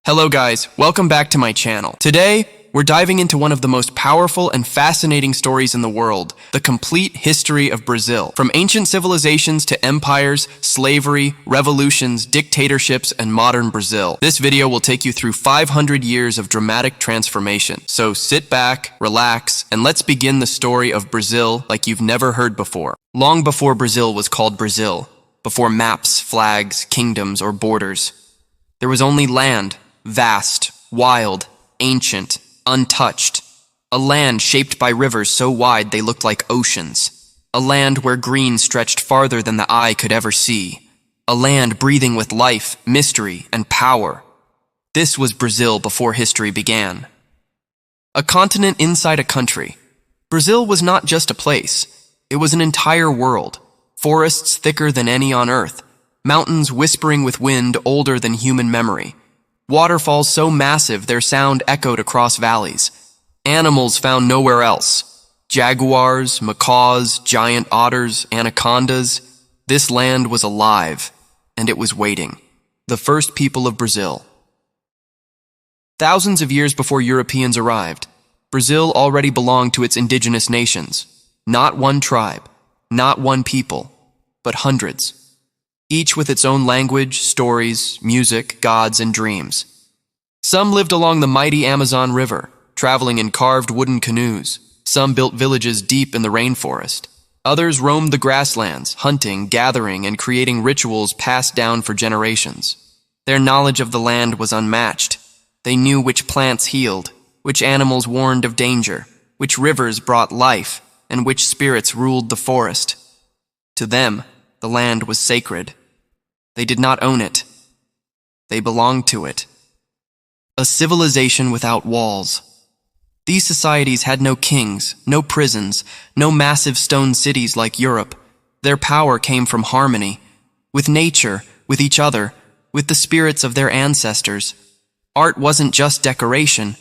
Hello guys, welcome back to my channel. Today, we're diving into one of the most powerful and fascinating stories in the world, the complete history of Brazil. From ancient civilizations to empires, slavery, revolutions, dictatorships, and modern Brazil. This video will take you through 500 years of dramatic transformation. So sit back, relax, and let's begin the story of Brazil like you've never heard before. Long before Brazil was called Brazil, before maps, flags, kingdoms, or borders, there was only land. Vast, wild, ancient, untouched. A land shaped by rivers so wide they looked like oceans. A land where green stretched farther than the eye could ever see. A land breathing with life, mystery, and power. This was Brazil before history began. A continent inside a country. Brazil was not just a place. It was an entire world. Forests thicker than any on Earth. Mountains whispering with wind older than human memory. Waterfalls so massive their sound echoed across valleys. Animals found nowhere else. Jaguars, macaws, giant otters, anacondas. This land was alive, and it was waiting. The first people of Brazil. Thousands of years before Europeans arrived, Brazil already belonged to its indigenous nations. Not one tribe, not one people, but hundreds. Each with its own language, stories, music, gods, and dreams. Some lived along the mighty Amazon River, traveling in carved wooden canoes. Some built villages deep in the rainforest. Others roamed the grasslands, hunting, gathering, and creating rituals passed down for generations. Their knowledge of the land was unmatched. They knew which plants healed, which animals warned of danger, which rivers brought life, and which spirits ruled the forest. To them, the land was sacred. They did not own it. They belonged to it. A civilization without walls. These societies had no kings, no prisons, no massive stone cities like Europe. Their power came from harmony, with nature, with each other, with the spirits of their ancestors. Art wasn't just decoration.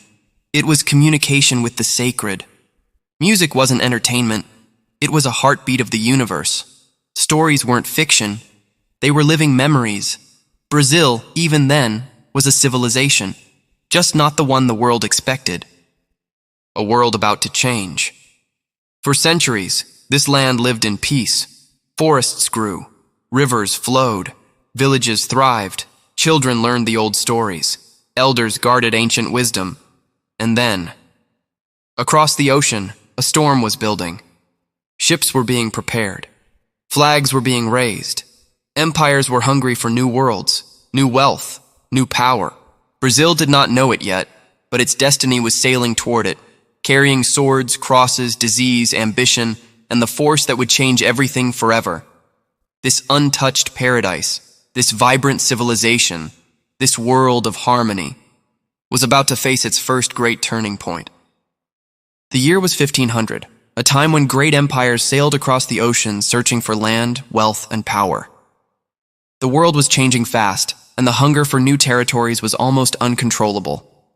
It was communication with the sacred. Music wasn't entertainment. It was a heartbeat of the universe. Stories weren't fiction. They were living memories. Brazil, even then, was a civilization, just not the one the world expected. A world about to change. For centuries, this land lived in peace. Forests grew. Rivers flowed. Villages thrived. Children learned the old stories. Elders guarded ancient wisdom. And then, across the ocean, a storm was building. Ships were being prepared. Flags were being raised. Empires were hungry for new worlds, new wealth, new power. Brazil did not know it yet, but its destiny was sailing toward it, carrying swords, crosses, disease, ambition, and the force that would change everything forever. This untouched paradise, this vibrant civilization, this world of harmony, was about to face its first great turning point. The year was 1500. A time when great empires sailed across the ocean searching for land, wealth, and power. The world was changing fast, and the hunger for new territories was almost uncontrollable.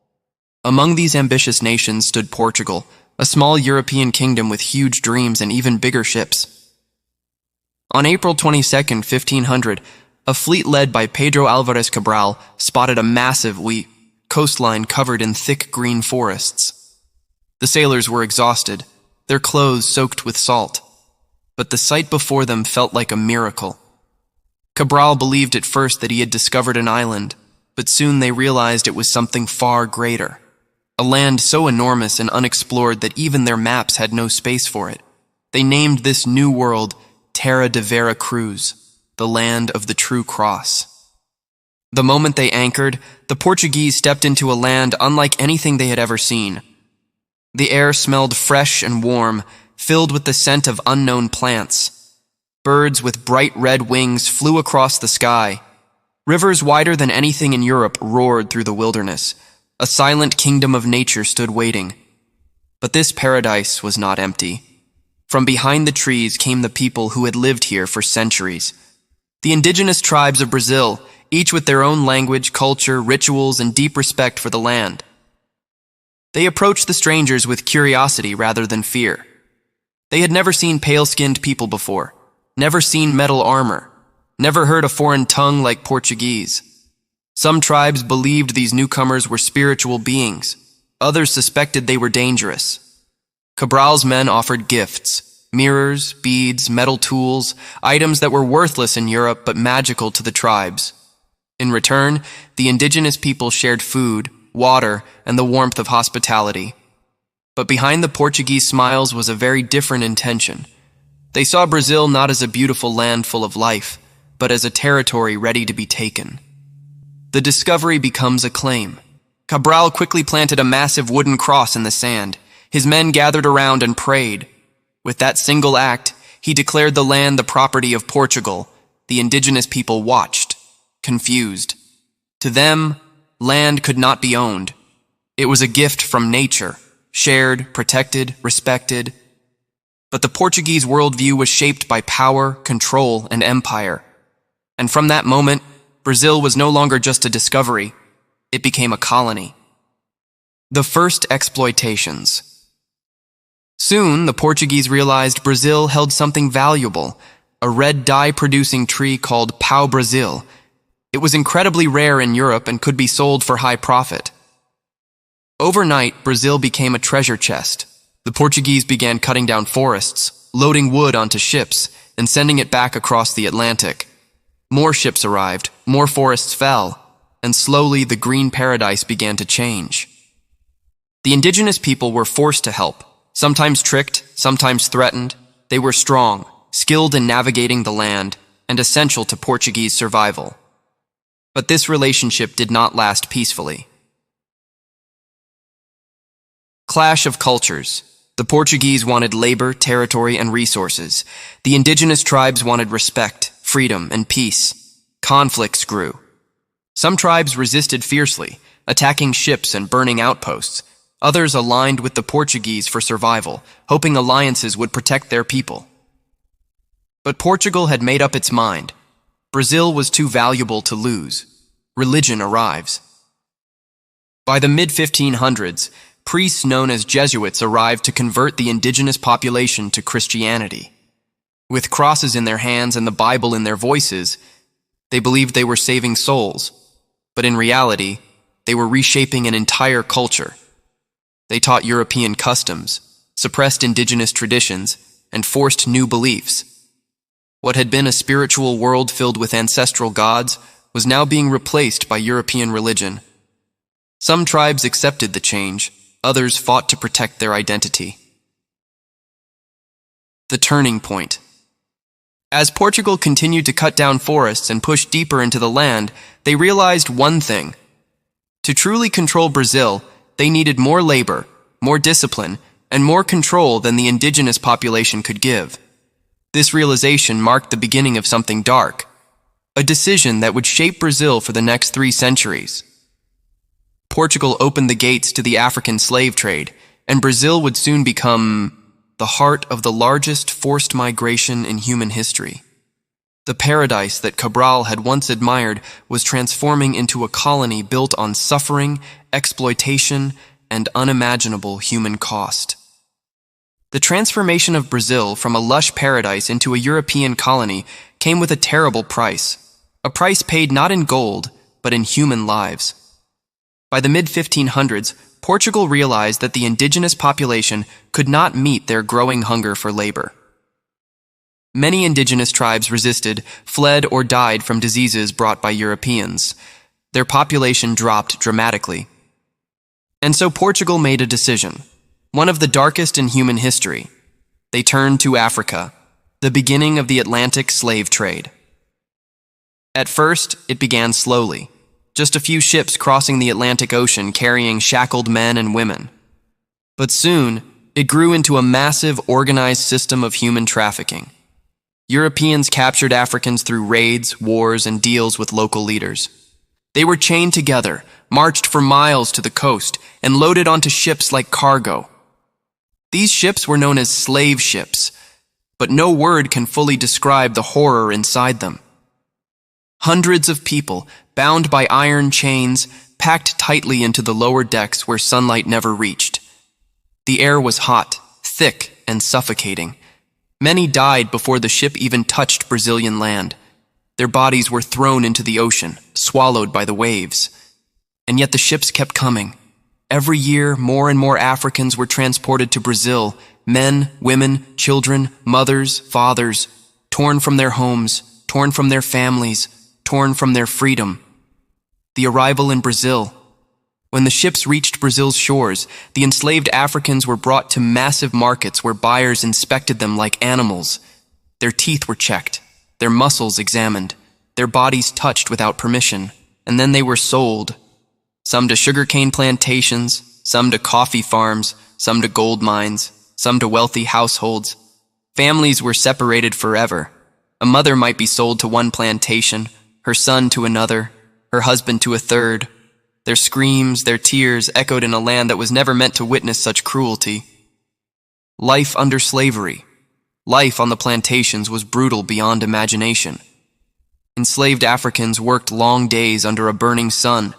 Among these ambitious nations stood Portugal, a small European kingdom with huge dreams and even bigger ships. On April 22, 1500, a fleet led by Pedro Álvares Cabral spotted a massive coastline covered in thick green forests. The sailors were exhausted, their clothes soaked with salt. But the sight before them felt like a miracle. Cabral believed at first that he had discovered an island, but soon they realized it was something far greater. A land so enormous and unexplored that even their maps had no space for it. They named this new world Terra de Vera Cruz, the land of the true cross. The moment they anchored, the Portuguese stepped into a land unlike anything they had ever seen. The air smelled fresh and warm, filled with the scent of unknown plants. Birds with bright red wings flew across the sky. Rivers wider than anything in Europe roared through the wilderness. A silent kingdom of nature stood waiting. But this paradise was not empty. From behind the trees came the people who had lived here for centuries. The indigenous tribes of Brazil, each with their own language, culture, rituals, and deep respect for the land. They approached the strangers with curiosity rather than fear. They had never seen pale-skinned people before, never seen metal armor, never heard a foreign tongue like Portuguese. Some tribes believed these newcomers were spiritual beings. Others suspected they were dangerous. Cabral's men offered gifts: mirrors, beads, metal tools, items that were worthless in Europe but magical to the tribes. In return, the indigenous people shared food, water, and the warmth of hospitality. But behind the Portuguese smiles was a very different intention. They saw Brazil not as a beautiful land full of life, but as a territory ready to be taken. The discovery becomes a claim. Cabral quickly planted a massive wooden cross in the sand. His men gathered around and prayed. With that single act, he declared the land the property of Portugal. The indigenous people watched, confused. To them, land could not be owned. It was a gift from nature, shared, protected, respected. But the Portuguese worldview was shaped by power, control, and empire. And from that moment, Brazil was no longer just a discovery. It became a colony. The first exploitations. Soon, the Portuguese realized Brazil held something valuable, a red dye-producing tree called pau-brasil. It was incredibly rare in Europe and could be sold for high profit. Overnight, Brazil became a treasure chest. The Portuguese began cutting down forests, loading wood onto ships, and sending it back across the Atlantic. More ships arrived, more forests fell, and slowly the green paradise began to change. The indigenous people were forced to help, sometimes tricked, sometimes threatened. They were strong, skilled in navigating the land, and essential to Portuguese survival. But this relationship did not last peacefully. Clash of cultures. The Portuguese wanted labor, territory, and resources. The indigenous tribes wanted respect, freedom, and peace. Conflicts grew. Some tribes resisted fiercely, attacking ships and burning outposts. Others aligned with the Portuguese for survival, hoping alliances would protect their people. But Portugal had made up its mind. Brazil was too valuable to lose. Religion arrives. By the mid-1500s, priests known as Jesuits arrived to convert the indigenous population to Christianity. With crosses in their hands and the Bible in their voices, they believed they were saving souls. But in reality, they were reshaping an entire culture. They taught European customs, suppressed indigenous traditions, and forced new beliefs. What had been a spiritual world filled with ancestral gods was now being replaced by European religion. Some tribes accepted the change, others fought to protect their identity. The turning point. As Portugal continued to cut down forests and push deeper into the land, they realized one thing. To truly control Brazil, they needed more labor, more discipline, and more control than the indigenous population could give. This realization marked the beginning of something dark, a decision that would shape Brazil for the next 3 centuries. Portugal opened the gates to the African slave trade, and Brazil would soon become the heart of the largest forced migration in human history. The paradise that Cabral had once admired was transforming into a colony built on suffering, exploitation, and unimaginable human cost. The transformation of Brazil from a lush paradise into a European colony came with a terrible price, a price paid not in gold, but in human lives. By the mid-1500s, Portugal realized that the indigenous population could not meet their growing hunger for labor. Many indigenous tribes resisted, fled, or died from diseases brought by Europeans. Their population dropped dramatically. And so Portugal made a decision, one of the darkest in human history. They turned to Africa, the beginning of the Atlantic slave trade. At first, it began slowly. Just a few ships crossing the Atlantic Ocean carrying shackled men and women. But soon, it grew into a massive, organized system of human trafficking. Europeans captured Africans through raids, wars, and deals with local leaders. They were chained together, marched for miles to the coast, and loaded onto ships like cargo. These ships were known as slave ships, but no word can fully describe the horror inside them. Hundreds of people, bound by iron chains, packed tightly into the lower decks where sunlight never reached. The air was hot, thick, and suffocating. Many died before the ship even touched Brazilian land. Their bodies were thrown into the ocean, swallowed by the waves. And yet the ships kept coming. Every year, more and more Africans were transported to Brazil, men, women, children, mothers, fathers, torn from their homes, torn from their families, torn from their freedom. The arrival in Brazil. When the ships reached Brazil's shores, the enslaved Africans were brought to massive markets where buyers inspected them like animals. Their teeth were checked, their muscles examined, their bodies touched without permission, and then they were sold. Some to sugarcane plantations, some to coffee farms, some to gold mines, some to wealthy households. Families were separated forever. A mother might be sold to one plantation, her son to another, her husband to a third. Their screams, their tears echoed in a land that was never meant to witness such cruelty. Life under slavery. Life on the plantations was brutal beyond imagination. Enslaved Africans worked long days under a burning sun,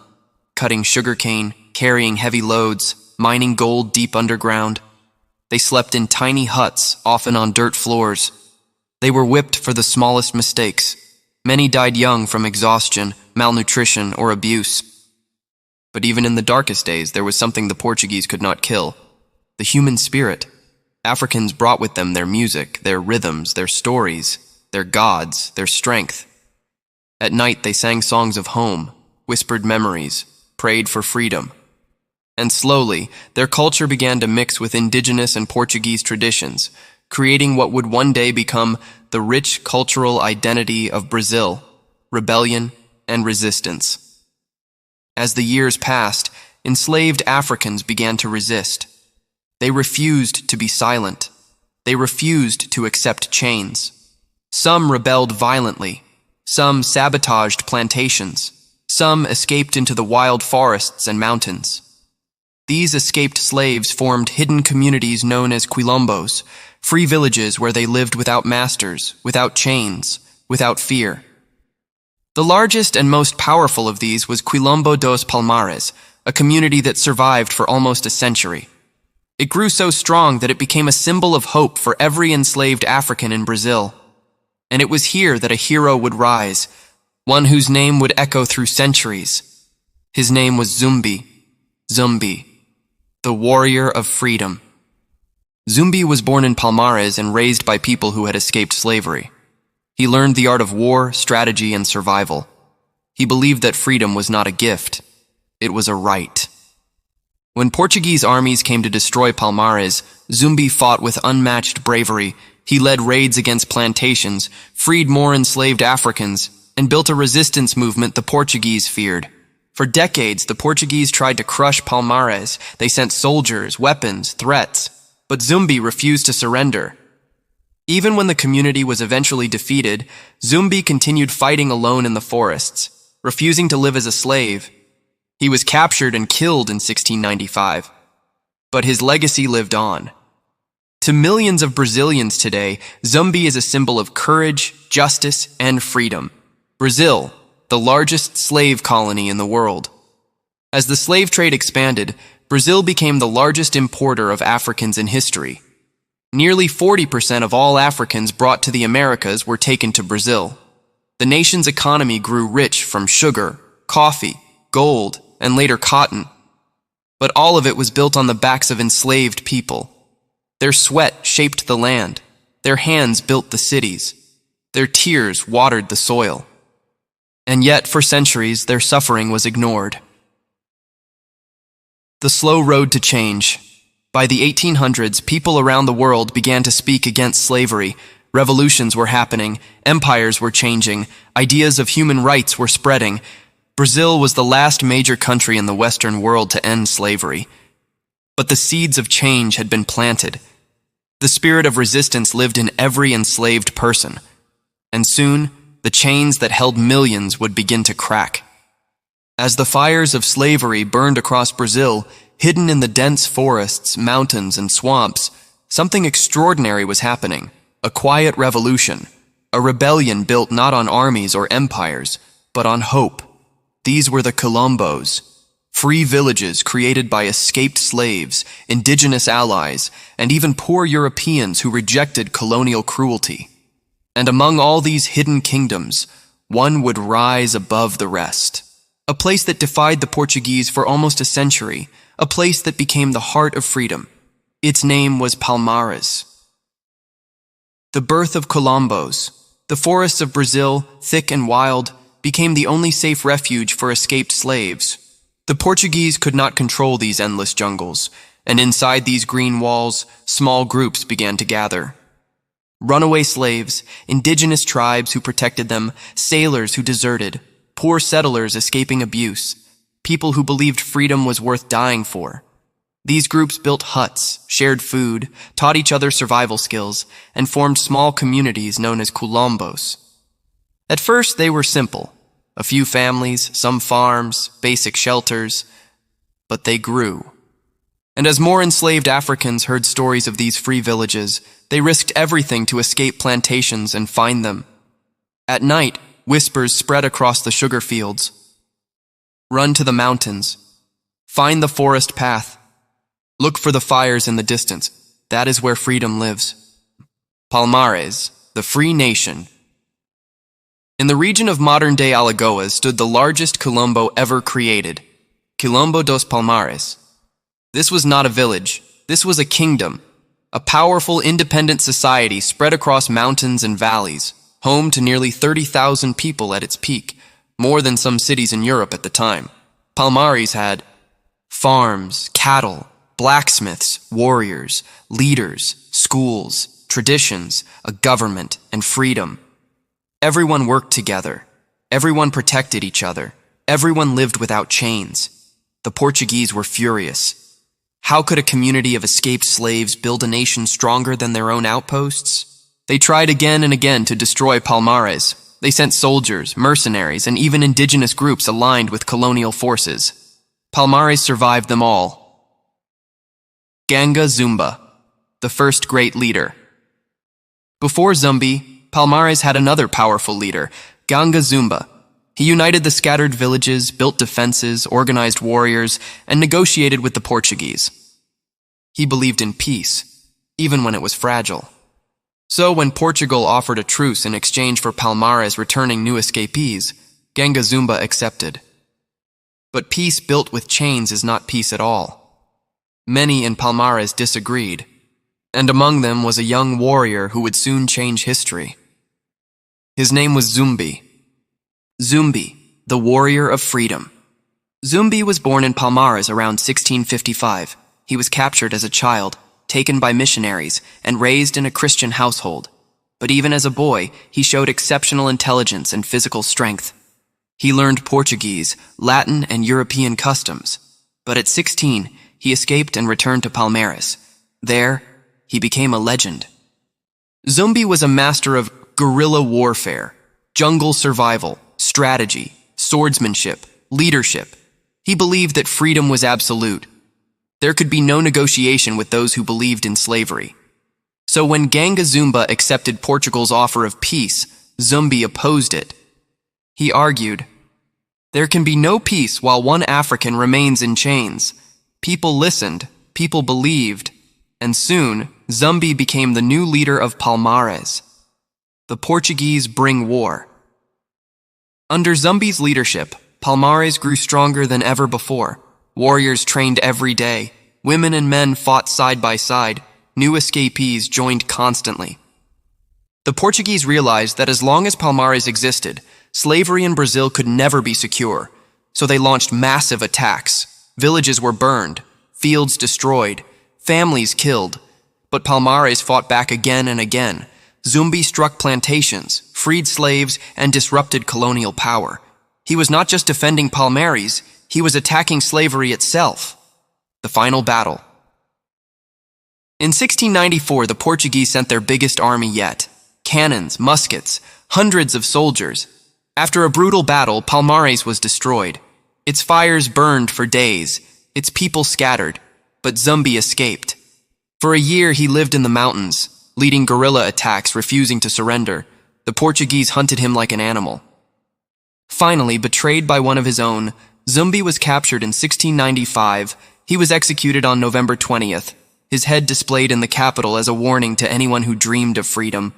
cutting sugarcane, carrying heavy loads, mining gold deep underground. They slept in tiny huts, often on dirt floors. They were whipped for the smallest mistakes. Many died young from exhaustion, malnutrition, or abuse. But even in the darkest days, there was something the Portuguese could not kill: the human spirit. Africans brought with them their music, their rhythms, their stories, their gods, their strength. At night, they sang songs of home, whispered memories, prayed for freedom. And slowly, their culture began to mix with indigenous and Portuguese traditions, creating what would one day become the rich cultural identity of Brazil: rebellion and resistance. As the years passed, enslaved Africans began to resist. They refused to be silent. They refused to accept chains. Some rebelled violently. Some sabotaged plantations. Some escaped into the wild forests and mountains. These escaped slaves formed hidden communities known as quilombos, free villages where they lived without masters, without chains, without fear. The largest and most powerful of these was Quilombo dos Palmares, a community that survived for almost a century. It grew so strong that it became a symbol of hope for every enslaved African in Brazil. And it was here that a hero would rise, one whose name would echo through centuries. His name was Zumbi, the warrior of freedom. Zumbi was born in Palmares and raised by people who had escaped slavery. He learned the art of war, strategy, and survival. He believed that freedom was not a gift, it was a right. When Portuguese armies came to destroy Palmares, Zumbi fought with unmatched bravery. He led raids against plantations, freed more enslaved Africans, and built a resistance movement the Portuguese feared. For decades, the Portuguese tried to crush Palmares. They sent soldiers, weapons, threats, but Zumbi refused to surrender. Even when the community was eventually defeated, Zumbi continued fighting alone in the forests, refusing to live as a slave. He was captured and killed in 1695. But his legacy lived on. To millions of Brazilians today, Zumbi is a symbol of courage, justice, and freedom. Brazil, the largest slave colony in the world. As the slave trade expanded, Brazil became the largest importer of Africans in history. Nearly 40% of all Africans brought to the Americas were taken to Brazil. The nation's economy grew rich from sugar, coffee, gold, and later cotton. But all of it was built on the backs of enslaved people. Their sweat shaped the land. Their hands built the cities. Their tears watered the soil. And yet, for centuries, their suffering was ignored. The slow road to change. By the 1800s, people around the world began to speak against slavery. Revolutions were happening, empires were changing, ideas of human rights were spreading. Brazil was the last major country in the Western world to end slavery. But the seeds of change had been planted. The spirit of resistance lived in every enslaved person. And soon, the chains that held millions would begin to crack. As the fires of slavery burned across Brazil, hidden in the dense forests, mountains, and swamps, something extraordinary was happening. A quiet revolution. A rebellion built not on armies or empires, but on hope. These were the Quilombos, free villages created by escaped slaves, indigenous allies, and even poor Europeans who rejected colonial cruelty. And among all these hidden kingdoms, one would rise above the rest. A place that defied the Portuguese for almost a century, a place that became the heart of freedom. Its name was Palmares. The birth of Quilombos, the forests of Brazil, thick and wild, became the only safe refuge for escaped slaves. The Portuguese could not control these endless jungles, and inside these green walls, small groups began to gather. Runaway slaves, indigenous tribes who protected them, sailors who deserted, poor settlers escaping abuse, people who believed freedom was worth dying for. These groups built huts, shared food, taught each other survival skills, and formed small communities known as Quilombos. At first, they were simple. A few families, some farms, basic shelters. But they grew. And as more enslaved Africans heard stories of these free villages, they risked everything to escape plantations and find them. At night, whispers spread across the sugar fields. Run to the mountains. Find the forest path. Look for the fires in the distance. That is where freedom lives. Palmares, the free nation. In the region of modern-day Alagoas stood the largest quilombo ever created, Quilombo dos Palmares. This was not a village. This was a kingdom, a powerful independent society spread across mountains and valleys, home to nearly 30,000 people at its peak, more than some cities in Europe at the time. Palmares had farms, cattle, blacksmiths, warriors, leaders, schools, traditions, a government, and freedom. Everyone worked together. Everyone protected each other. Everyone lived without chains. The Portuguese were furious. How could a community of escaped slaves build a nation stronger than their own outposts? They tried again and again to destroy Palmares. They sent soldiers, mercenaries, and even indigenous groups aligned with colonial forces. Palmares survived them all. Ganga Zumba, the first great leader. Before Zumbi, Palmares had another powerful leader, Ganga Zumba. He united the scattered villages, built defenses, organized warriors, and negotiated with the Portuguese. He believed in peace, even when it was fragile. So when Portugal offered a truce in exchange for Palmares returning new escapees, Ganga Zumba accepted. But peace built with chains is not peace at all. Many in Palmares disagreed, and among them was a young warrior who would soon change history. His name was Zumbi. Zumbi, the warrior of freedom. Zumbi was born in Palmares around 1655. He was captured as a child, taken by missionaries, and raised in a Christian household. But even as a boy, he showed exceptional intelligence and physical strength. He learned Portuguese, Latin, and European customs. But at 16, he escaped and returned to Palmares. There, he became a legend. Zumbi was a master of guerrilla warfare, jungle survival, strategy, swordsmanship, leadership. He believed that freedom was absolute. There could be no negotiation with those who believed in slavery. So when Ganga Zumba accepted Portugal's offer of peace, Zumbi opposed it. He argued, "There can be no peace while one African remains in chains." People listened, people believed, and soon Zumbi became the new leader of Palmares. The Portuguese bring war. Under Zumbi's leadership, Palmares grew stronger than ever before. Warriors trained every day. Women and men fought side by side. New escapees joined constantly. The Portuguese realized that as long as Palmares existed, slavery in Brazil could never be secure. So they launched massive attacks. Villages were burned, fields destroyed, families killed. But Palmares fought back again and again. Zumbi struck plantations, freed slaves, and disrupted colonial power. He was not just defending Palmares, he was attacking slavery itself. The final battle. In 1694, the Portuguese sent their biggest army yet. Cannons, muskets, hundreds of soldiers. After a brutal battle, Palmares was destroyed. Its fires burned for days, its people scattered, but Zumbi escaped. For a year, he lived in the mountains, leading guerrilla attacks, refusing to surrender. The Portuguese hunted him like an animal. Finally, betrayed by one of his own, Zumbi was captured in 1695. He was executed on November 20th, his head displayed in the capital as a warning to anyone who dreamed of freedom.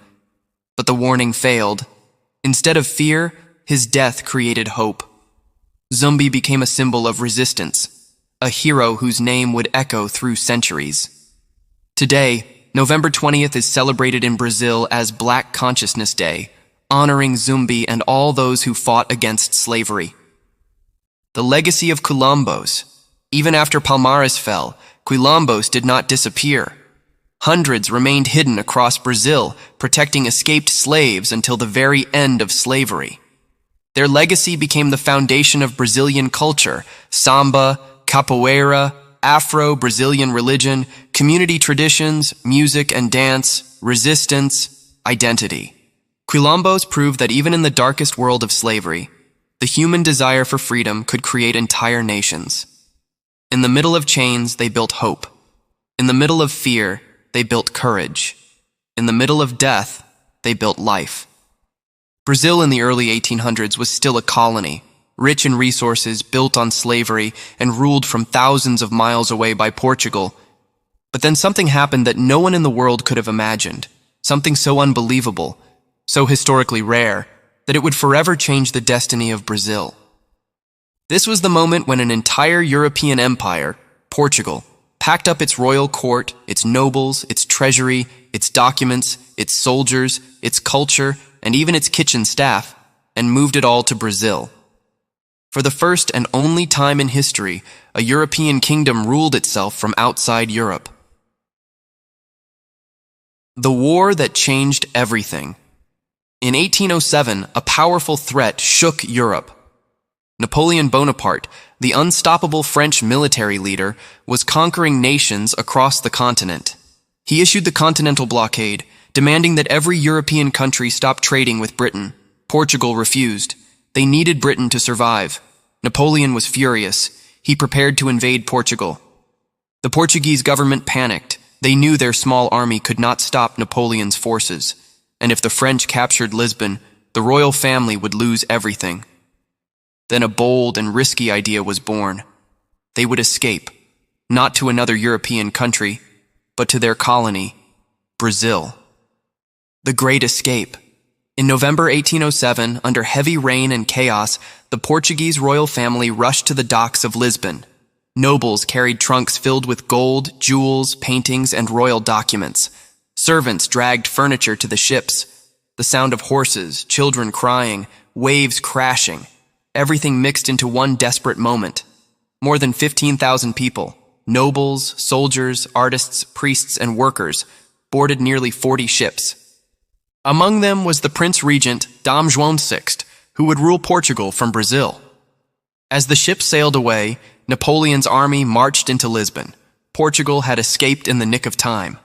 But the warning failed. Instead of fear, his death created hope. Zumbi became a symbol of resistance, a hero whose name would echo through centuries. Today, November 20th is celebrated in Brazil as Black Consciousness Day, honoring Zumbi and all those who fought against slavery. The legacy of Quilombos. Even after Palmares fell, Quilombos did not disappear. Hundreds remained hidden across Brazil, protecting escaped slaves until the very end of slavery. Their legacy became the foundation of Brazilian culture: samba, capoeira, Afro-Brazilian religion, community traditions, music and dance, resistance, identity. Quilombos proved that even in the darkest world of slavery, the human desire for freedom could create entire nations. In the middle of chains, they built hope. In the middle of fear, they built courage. In the middle of death, they built life. Brazil in the early 1800s was still a colony, rich in resources, built on slavery, and ruled from thousands of miles away by Portugal. But then something happened that no one in the world could have imagined, something so unbelievable, so historically rare, that it would forever change the destiny of Brazil. This was the moment when an entire European empire, Portugal, packed up its royal court, its nobles, its treasury, its documents, its soldiers, its culture, and even its kitchen staff, and moved it all to Brazil. For the first and only time in history, a European kingdom ruled itself from outside Europe. The war that changed everything. In 1807, a powerful threat shook Europe. Napoleon Bonaparte, the unstoppable French military leader, was conquering nations across the continent. He issued the Continental Blockade, demanding that every European country stop trading with Britain. Portugal refused. They needed Britain to survive. Napoleon was furious. He prepared to invade Portugal. The Portuguese government panicked. They knew their small army could not stop Napoleon's forces, and if the French captured Lisbon, the royal family would lose everything. Then a bold and risky idea was born. They would escape, not to another European country, but to their colony, Brazil. The Great Escape. In November 1807, under heavy rain and chaos, the Portuguese royal family rushed to the docks of Lisbon. Nobles carried trunks filled with gold, jewels, paintings, and royal documents. Servants dragged furniture to the ships. The sound of horses, children crying, waves crashing. Everything mixed into one desperate moment. More than 15,000 people, nobles, soldiers, artists, priests, and workers, boarded nearly 40 ships. Among them was the Prince Regent, Dom João VI, who would rule Portugal from Brazil. As the ships sailed away, Napoleon's army marched into Lisbon. Portugal had escaped in the nick of time.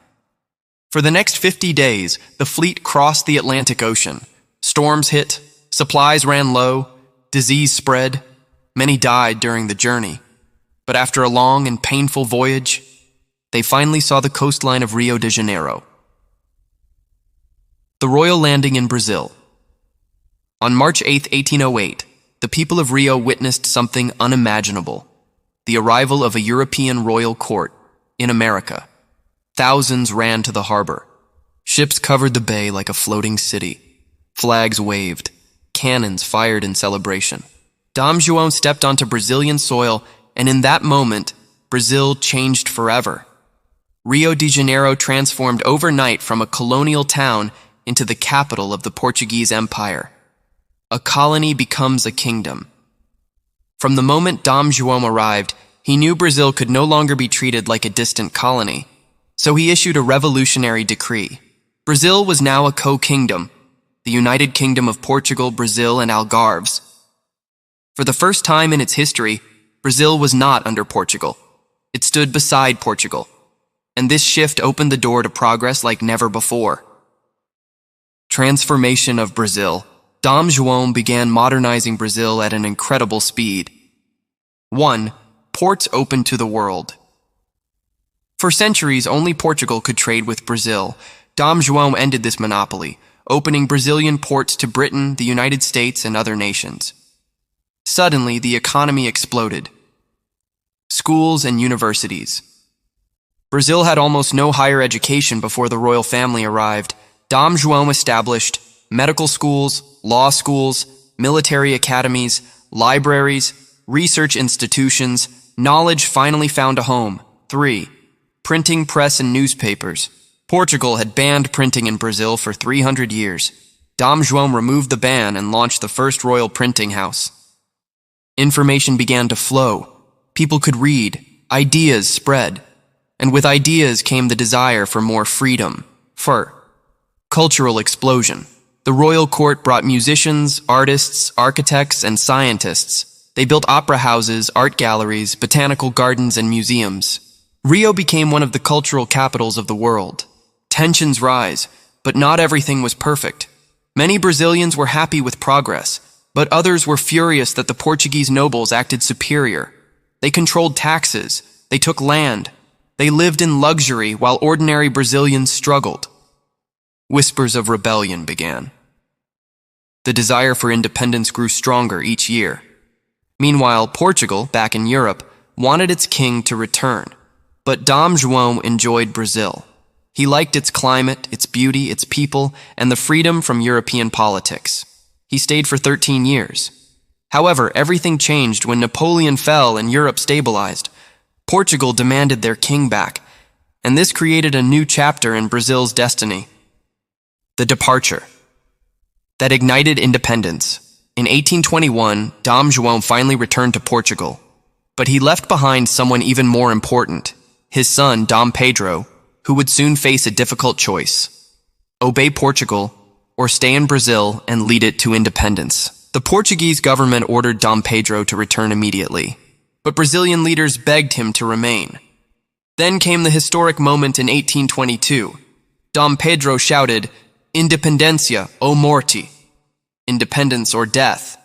For the next 50 days, the fleet crossed the Atlantic Ocean. Storms hit, supplies ran low, disease spread, many died during the journey. But after a long and painful voyage, they finally saw the coastline of Rio de Janeiro. The royal landing in Brazil. On March 8, 1808, the people of Rio witnessed something unimaginable: the arrival of a European royal court in America. Thousands ran to the harbor. Ships covered the bay like a floating city. Flags waved. Cannons fired in celebration. Dom João stepped onto Brazilian soil, and in that moment, Brazil changed forever. Rio de Janeiro transformed overnight from a colonial town into the capital of the Portuguese Empire. A colony becomes a kingdom. From the moment Dom João arrived, he knew Brazil could no longer be treated like a distant colony. So he issued a revolutionary decree. Brazil was now a co-kingdom, the United Kingdom of Portugal, Brazil, and Algarves. For the first time in its history, Brazil was not under Portugal. It stood beside Portugal. And this shift opened the door to progress like never before. Transformation of Brazil. Dom João began modernizing Brazil at an incredible speed. 1. Ports open to the world. For centuries, only Portugal could trade with Brazil. Dom João ended this monopoly, opening Brazilian ports to Britain, the United States, and other nations. Suddenly, the economy exploded. Schools and universities. Brazil had almost no higher education before the royal family arrived. Dom João established medical schools, law schools, military academies, libraries, research institutions, knowledge finally found a home. 3. Printing press and newspapers. Portugal had banned printing in Brazil for 300 years. Dom João removed the ban and launched the first royal printing house. Information began to flow. People could read. Ideas spread. And with ideas came the desire for more freedom. Cultural explosion. The royal court brought musicians, artists, architects, and scientists. They built opera houses, art galleries, botanical gardens, and museums. Rio became one of the cultural capitals of the world. Tensions rise, but not everything was perfect. Many Brazilians were happy with progress, but others were furious that the Portuguese nobles acted superior. They controlled taxes, they took land, they lived in luxury while ordinary Brazilians struggled. Whispers of rebellion began. The desire for independence grew stronger each year. Meanwhile, Portugal, back in Europe, wanted its king to return. But Dom João enjoyed Brazil. He liked its climate, its beauty, its people, and the freedom from European politics. He stayed for 13 years. However, everything changed when Napoleon fell and Europe stabilized. Portugal demanded their king back, and this created a new chapter in Brazil's destiny. The departure that ignited independence. In 1821, Dom João finally returned to Portugal, but he left behind someone even more important, his son Dom Pedro, who would soon face a difficult choice: obey Portugal or stay in Brazil and lead it to independence. The Portuguese government ordered Dom Pedro to return immediately, but Brazilian leaders begged him to remain. Then came the historic moment in 1822. Dom Pedro shouted, "Independencia ou morte," independence or death.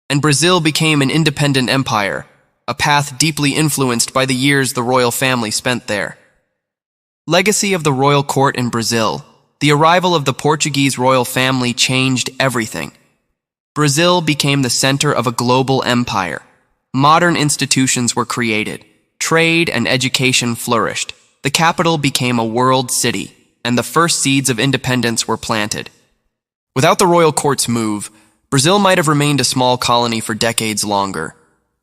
And Brazil became an independent empire, a path deeply influenced by the years the royal family spent there. Legacy of the royal court in Brazil. The arrival of the Portuguese royal family changed everything. Brazil became the center of a global empire. Modern institutions were created. Trade and education flourished. The capital became a world city, and the first seeds of independence were planted. Without the royal court's move, Brazil might have remained a small colony for decades longer.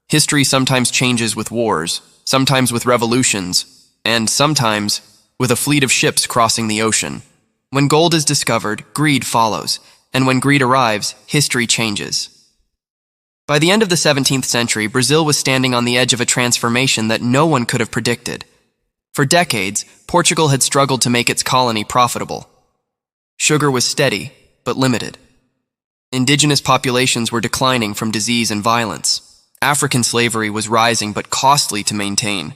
History sometimes changes with wars, sometimes with revolutions, and sometimes with a fleet of ships crossing the ocean. When gold is discovered, greed follows, and when greed arrives, history changes. By the end of the 17th century, Brazil was standing on the edge of a transformation that no one could have predicted. For decades, Portugal had struggled to make its colony profitable. Sugar was steady, but limited. Indigenous populations were declining from disease and violence. African slavery was rising but costly to maintain.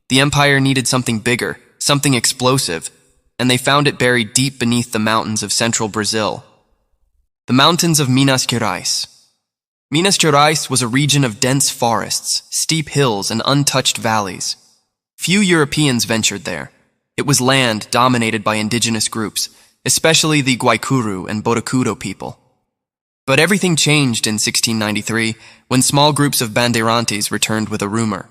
The empire needed something bigger, something explosive, and they found it buried deep beneath the mountains of central Brazil. The mountains of Minas Gerais. Minas Gerais was a region of dense forests, steep hills, and untouched valleys. Few Europeans ventured there. It was land dominated by indigenous groups, especially the Guaycuru and Botocudo people. But everything changed in 1693 when small groups of bandeirantes returned with a rumor.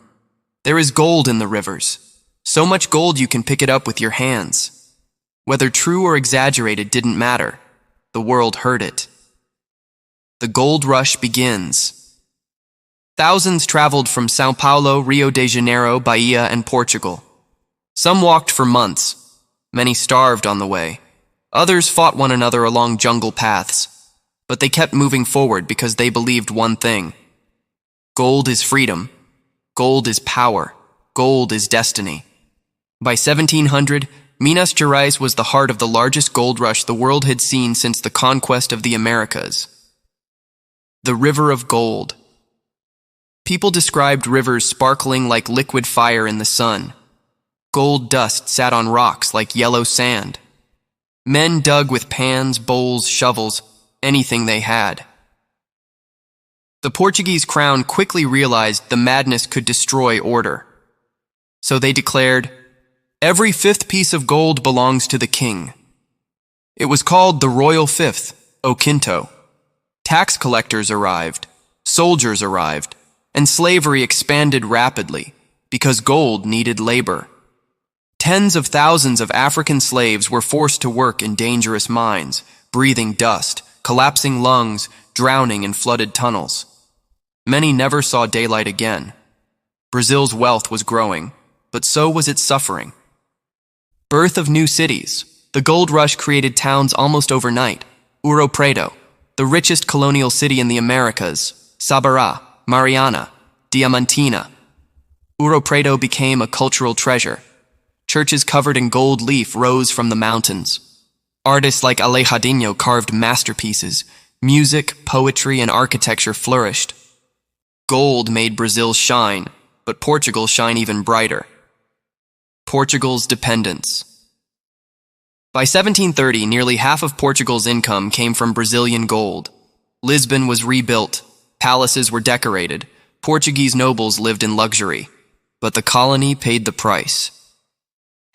There is gold in the rivers. So much gold you can pick it up with your hands. Whether true or exaggerated didn't matter. The world heard it. The gold rush begins. Thousands traveled from São Paulo, Rio de Janeiro, Bahia, and Portugal. Some walked for months. Many starved on the way. Others fought one another along jungle paths. But they kept moving forward because they believed one thing. Gold is freedom. Gold is power. Gold is destiny. By 1700, Minas Gerais was the heart of the largest gold rush the world had seen since the conquest of the Americas. The River of Gold. People described rivers sparkling like liquid fire in the sun. Gold dust sat on rocks like yellow sand. Men dug with pans, bowls, shovels, anything they had. The Portuguese crown quickly realized the madness could destroy order. So they declared, "Every fifth piece of gold belongs to the king." It was called the Royal Fifth, o Quinto. Tax collectors arrived, soldiers arrived, and slavery expanded rapidly because gold needed labor. Tens of thousands of African slaves were forced to work in dangerous mines, breathing dust, collapsing lungs, drowning in flooded tunnels. Many never saw daylight again. Brazil's wealth was growing, but so was its suffering. Birth of new cities. The gold rush created towns almost overnight. Ouro Preto, the richest colonial city in the Americas, Sabará, Mariana, Diamantina. Ouro Preto became a cultural treasure. Churches covered in gold leaf rose from the mountains. Artists like Alejandro carved masterpieces. Music, poetry, and architecture flourished. Gold made Brazil shine, but Portugal shine even brighter. Portugal's dependence. By 1730, nearly half of Portugal's income came from Brazilian gold. Lisbon was rebuilt, palaces were decorated, Portuguese nobles lived in luxury, but the colony paid the price.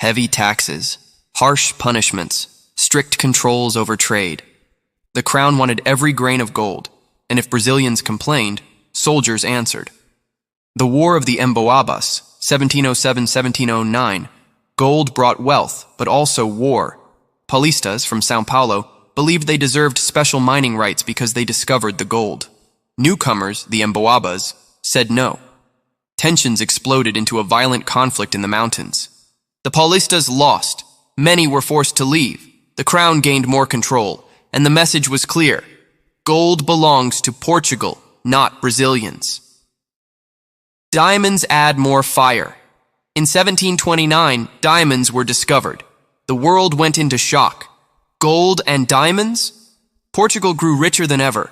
Heavy taxes, harsh punishments, strict controls over trade. The crown wanted every grain of gold, and if Brazilians complained, soldiers answered. The War of the Emboabas, 1707-1709, gold brought wealth, but also war. Paulistas from São Paulo believed they deserved special mining rights because they discovered the gold. Newcomers, the Emboabas, said no. Tensions exploded into a violent conflict in the mountains. The Paulistas lost. Many were forced to leave. The crown gained more control, and the message was clear. Gold belongs to Portugal, not Brazilians. Diamonds add more fire. In 1729, diamonds were discovered. The world went into shock. Gold and diamonds? Portugal grew richer than ever.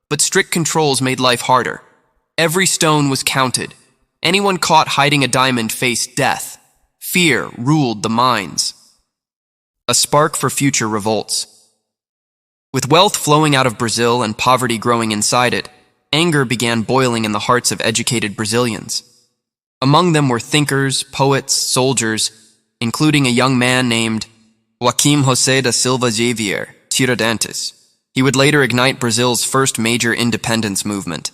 But strict controls made life harder. Every stone was counted. Anyone caught hiding a diamond faced death. Fear ruled the mines. A spark for future revolts. With wealth flowing out of Brazil and poverty growing inside it, anger began boiling in the hearts of educated Brazilians. Among them were thinkers, poets, soldiers, including a young man named Joaquim José da Silva Xavier, Tiradentes. He would later ignite Brazil's first major independence movement.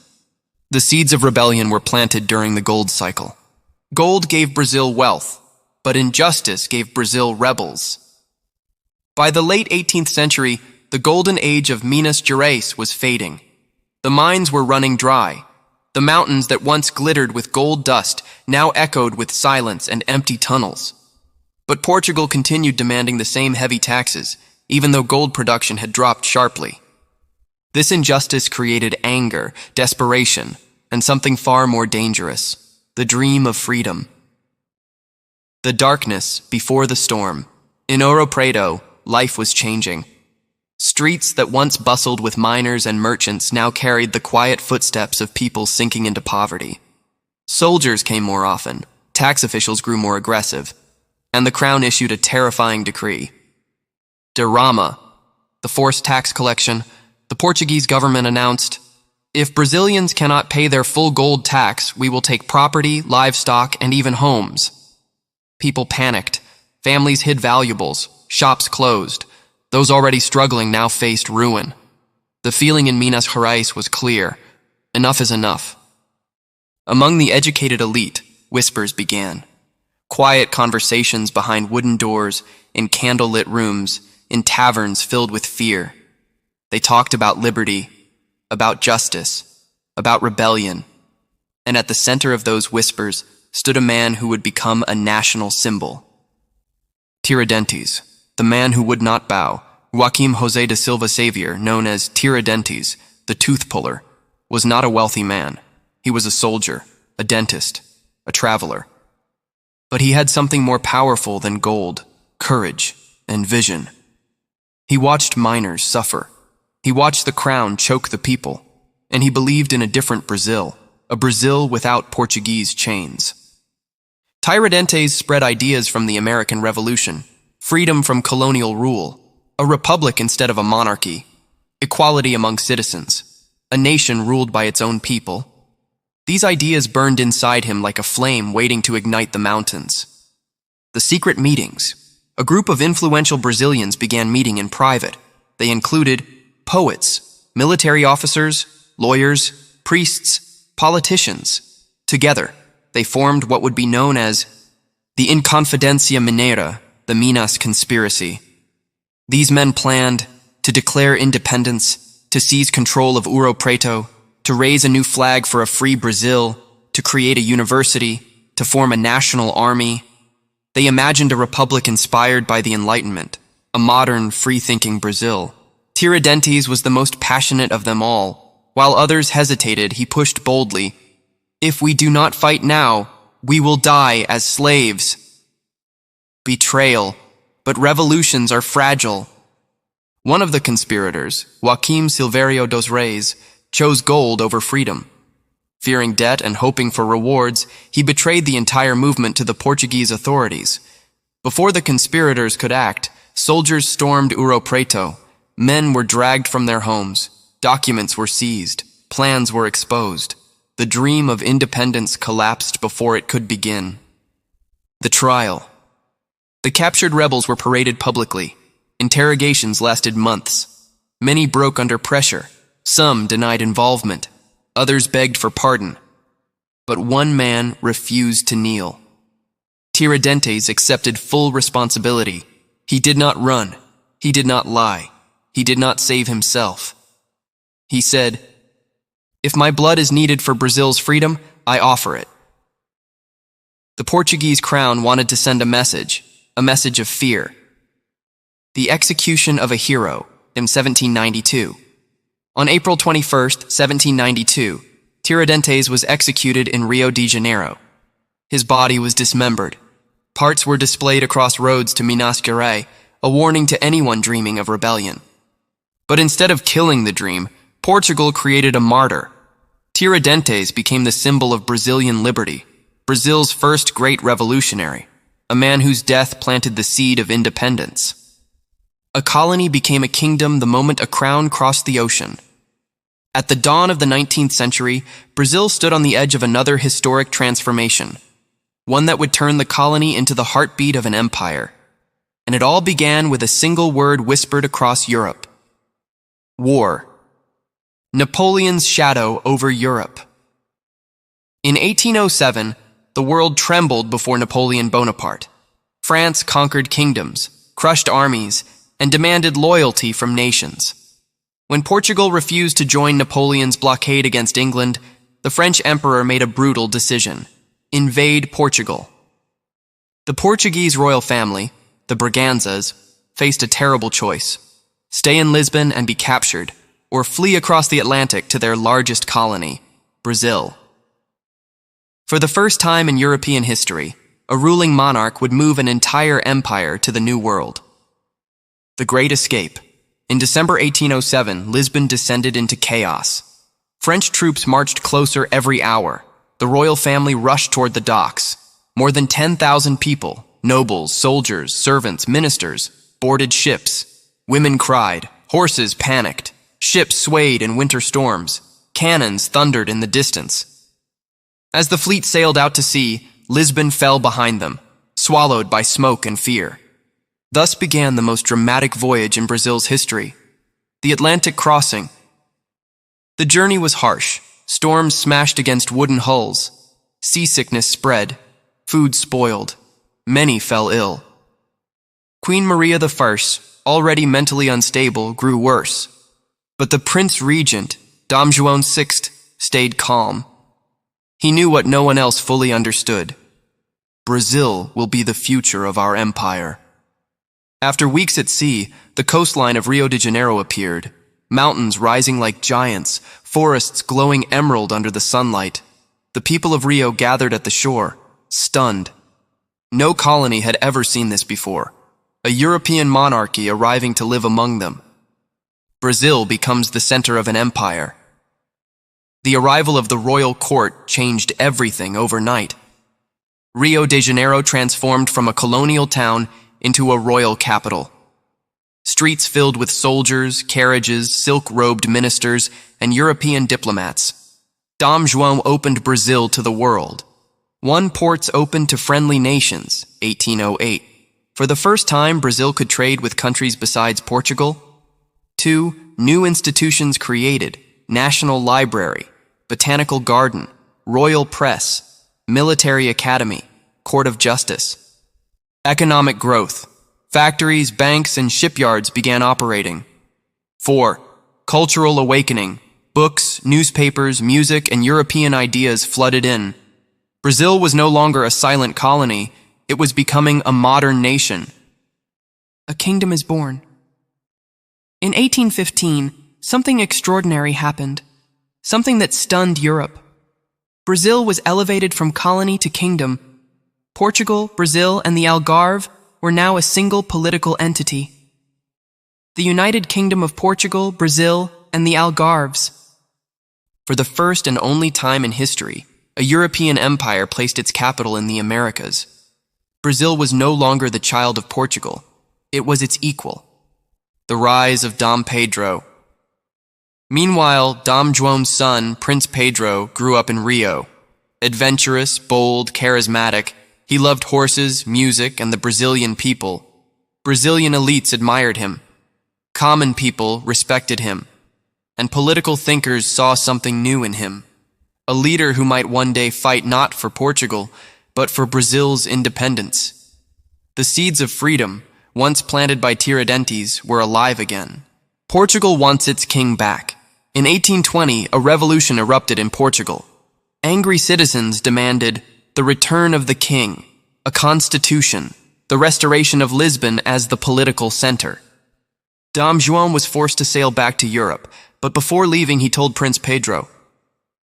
The seeds of rebellion were planted during the gold cycle. Gold gave Brazil wealth, but injustice gave Brazil rebels. By the late 18th century, the golden age of Minas Gerais was fading. The mines were running dry. The mountains that once glittered with gold dust now echoed with silence and empty tunnels. But Portugal continued demanding the same heavy taxes, even though gold production had dropped sharply. This injustice created anger, desperation, and something far more dangerous, the dream of freedom. The darkness before the storm. In Ouro Preto, life was changing. Streets that once bustled with miners and merchants now carried the quiet footsteps of people sinking into poverty. Soldiers came more often, tax officials grew more aggressive, and the crown issued a terrifying decree. Derrama, the forced tax collection, the Portuguese government announced, "If Brazilians cannot pay their full gold tax, we will take property, livestock, and even homes." People panicked. Families hid valuables. Shops closed. Those already struggling now faced ruin. The feeling in Minas Gerais was clear. Enough is enough. Among the educated elite, whispers began. Quiet conversations behind wooden doors, in candlelit rooms, in taverns filled with fear. They talked about liberty, about justice, about rebellion. And at the center of those whispers stood a man who would become a national symbol. Tiradentes, the man who would not bow, Joaquim José da Silva Xavier, known as Tiradentes, the tooth puller, was not a wealthy man. He was a soldier, a dentist, a traveler. But he had something more powerful than gold, courage, and vision. He watched miners suffer. He watched the crown choke the people. And he believed in a different Brazil, a Brazil without Portuguese chains. Tiradentes spread ideas from the American Revolution, freedom from colonial rule, a republic instead of a monarchy, equality among citizens, a nation ruled by its own people. These ideas burned inside him like a flame waiting to ignite the mountains. The secret meetings. A group of influential Brazilians began meeting in private. They included poets, military officers, lawyers, priests, politicians. Together, they formed what would be known as the Inconfidencia Mineira, the Minas Conspiracy. These men planned to declare independence, to seize control of Ouro Preto, to raise a new flag for a free Brazil, to create a university, to form a national army. They imagined a republic inspired by the Enlightenment, a modern, free-thinking Brazil. Tiradentes was the most passionate of them all. While others hesitated, he pushed boldly, "If we do not fight now, we will die as slaves." Betrayal, but revolutions are fragile. One of the conspirators, Joaquim Silverio dos Reis, chose gold over freedom. Fearing debt and hoping for rewards, he betrayed the entire movement to the Portuguese authorities. Before the conspirators could act, soldiers stormed Ouro Preto. Men were dragged from their homes. Documents were seized. Plans were exposed. The dream of independence collapsed before it could begin. The trial. The captured rebels were paraded publicly. Interrogations lasted months. Many broke under pressure. Some denied involvement. Others begged for pardon. But one man refused to kneel. Tiradentes accepted full responsibility. He did not run. He did not lie. He did not save himself. He said, "If my blood is needed for Brazil's freedom, I offer it." The Portuguese crown wanted to send a message of fear. The execution of a hero in 1792. On April 21st, 1792, Tiradentes was executed in Rio de Janeiro. His body was dismembered. Parts were displayed across roads to Minas Gerais, a warning to anyone dreaming of rebellion. But instead of killing the dream, Portugal created a martyr. Tiradentes became the symbol of Brazilian liberty, Brazil's first great revolutionary, a man whose death planted the seed of independence. A colony became a kingdom the moment a crown crossed the ocean. At the dawn of the 19th century, Brazil stood on the edge of another historic transformation, one that would turn the colony into the heartbeat of an empire. And it all began with a single word whispered across Europe: war. Napoleon's shadow over Europe. In 1807, the world trembled before Napoleon Bonaparte. France conquered kingdoms, crushed armies, and demanded loyalty from nations. When Portugal refused to join Napoleon's blockade against England, the French emperor made a brutal decision: invade Portugal. The Portuguese royal family, the Braganzas, faced a terrible choice: stay in Lisbon and be captured, or flee across the Atlantic to their largest colony, Brazil. For the first time in European history, a ruling monarch would move an entire empire to the New World. The Great Escape. In December 1807, Lisbon descended into chaos. French troops marched closer every hour. The royal family rushed toward the docks. More than 10,000 people, nobles, soldiers, servants, ministers, boarded ships. Women cried. Horses panicked. Ships swayed in winter storms. Cannons thundered in the distance. As the fleet sailed out to sea, Lisbon fell behind them, swallowed by smoke and fear. Thus began the most dramatic voyage in Brazil's history, the Atlantic crossing. The journey was harsh. Storms smashed against wooden hulls. Seasickness spread. Food spoiled. Many fell ill. Queen Maria I, already mentally unstable, grew worse. But the Prince Regent, Dom João VI, stayed calm. He knew what no one else fully understood. Brazil will be the future of our empire. After weeks at sea, the coastline of Rio de Janeiro appeared, mountains rising like giants, forests glowing emerald under the sunlight. The people of Rio gathered at the shore, stunned. No colony had ever seen this before, a European monarchy arriving to live among them. Brazil becomes the center of an empire. The arrival of the royal court changed everything overnight. Rio de Janeiro transformed from a colonial town into a royal capital. Streets filled with soldiers, carriages, silk-robed ministers, and European diplomats. Dom João opened Brazil to the world. One ports opened to friendly nations, 1808. For the first time, Brazil could trade with countries besides Portugal. 2. New institutions created: National Library, Botanical Garden, Royal Press, Military Academy, Court of Justice. Economic growth. Factories, banks, and shipyards began operating. 4. Cultural awakening. Books, newspapers, music, and European ideas flooded in. Brazil was no longer a silent colony. It was becoming a modern nation. A kingdom is born. In 1815, something extraordinary happened. Something that stunned Europe. Brazil was elevated from colony to kingdom. Portugal, Brazil, and the Algarve were now a single political entity. The United Kingdom of Portugal, Brazil, and the Algarves. For the first and only time in history, a European empire placed its capital in the Americas. Brazil was no longer the child of Portugal. It was its equal. The rise of Dom Pedro. Meanwhile, Dom João's son, Prince Pedro, grew up in Rio. Adventurous, bold, charismatic, he loved horses, music, and the Brazilian people. Brazilian elites admired him. Common people respected him. And political thinkers saw something new in him. A leader who might one day fight not for Portugal, but for Brazil's independence. The seeds of freedom, once planted by Tiradentes, were alive again. Portugal wants its king back. In 1820, a revolution erupted in Portugal. Angry citizens demanded the return of the king, a constitution, the restoration of Lisbon as the political center. Dom João was forced to sail back to Europe, but before leaving he told Prince Pedro,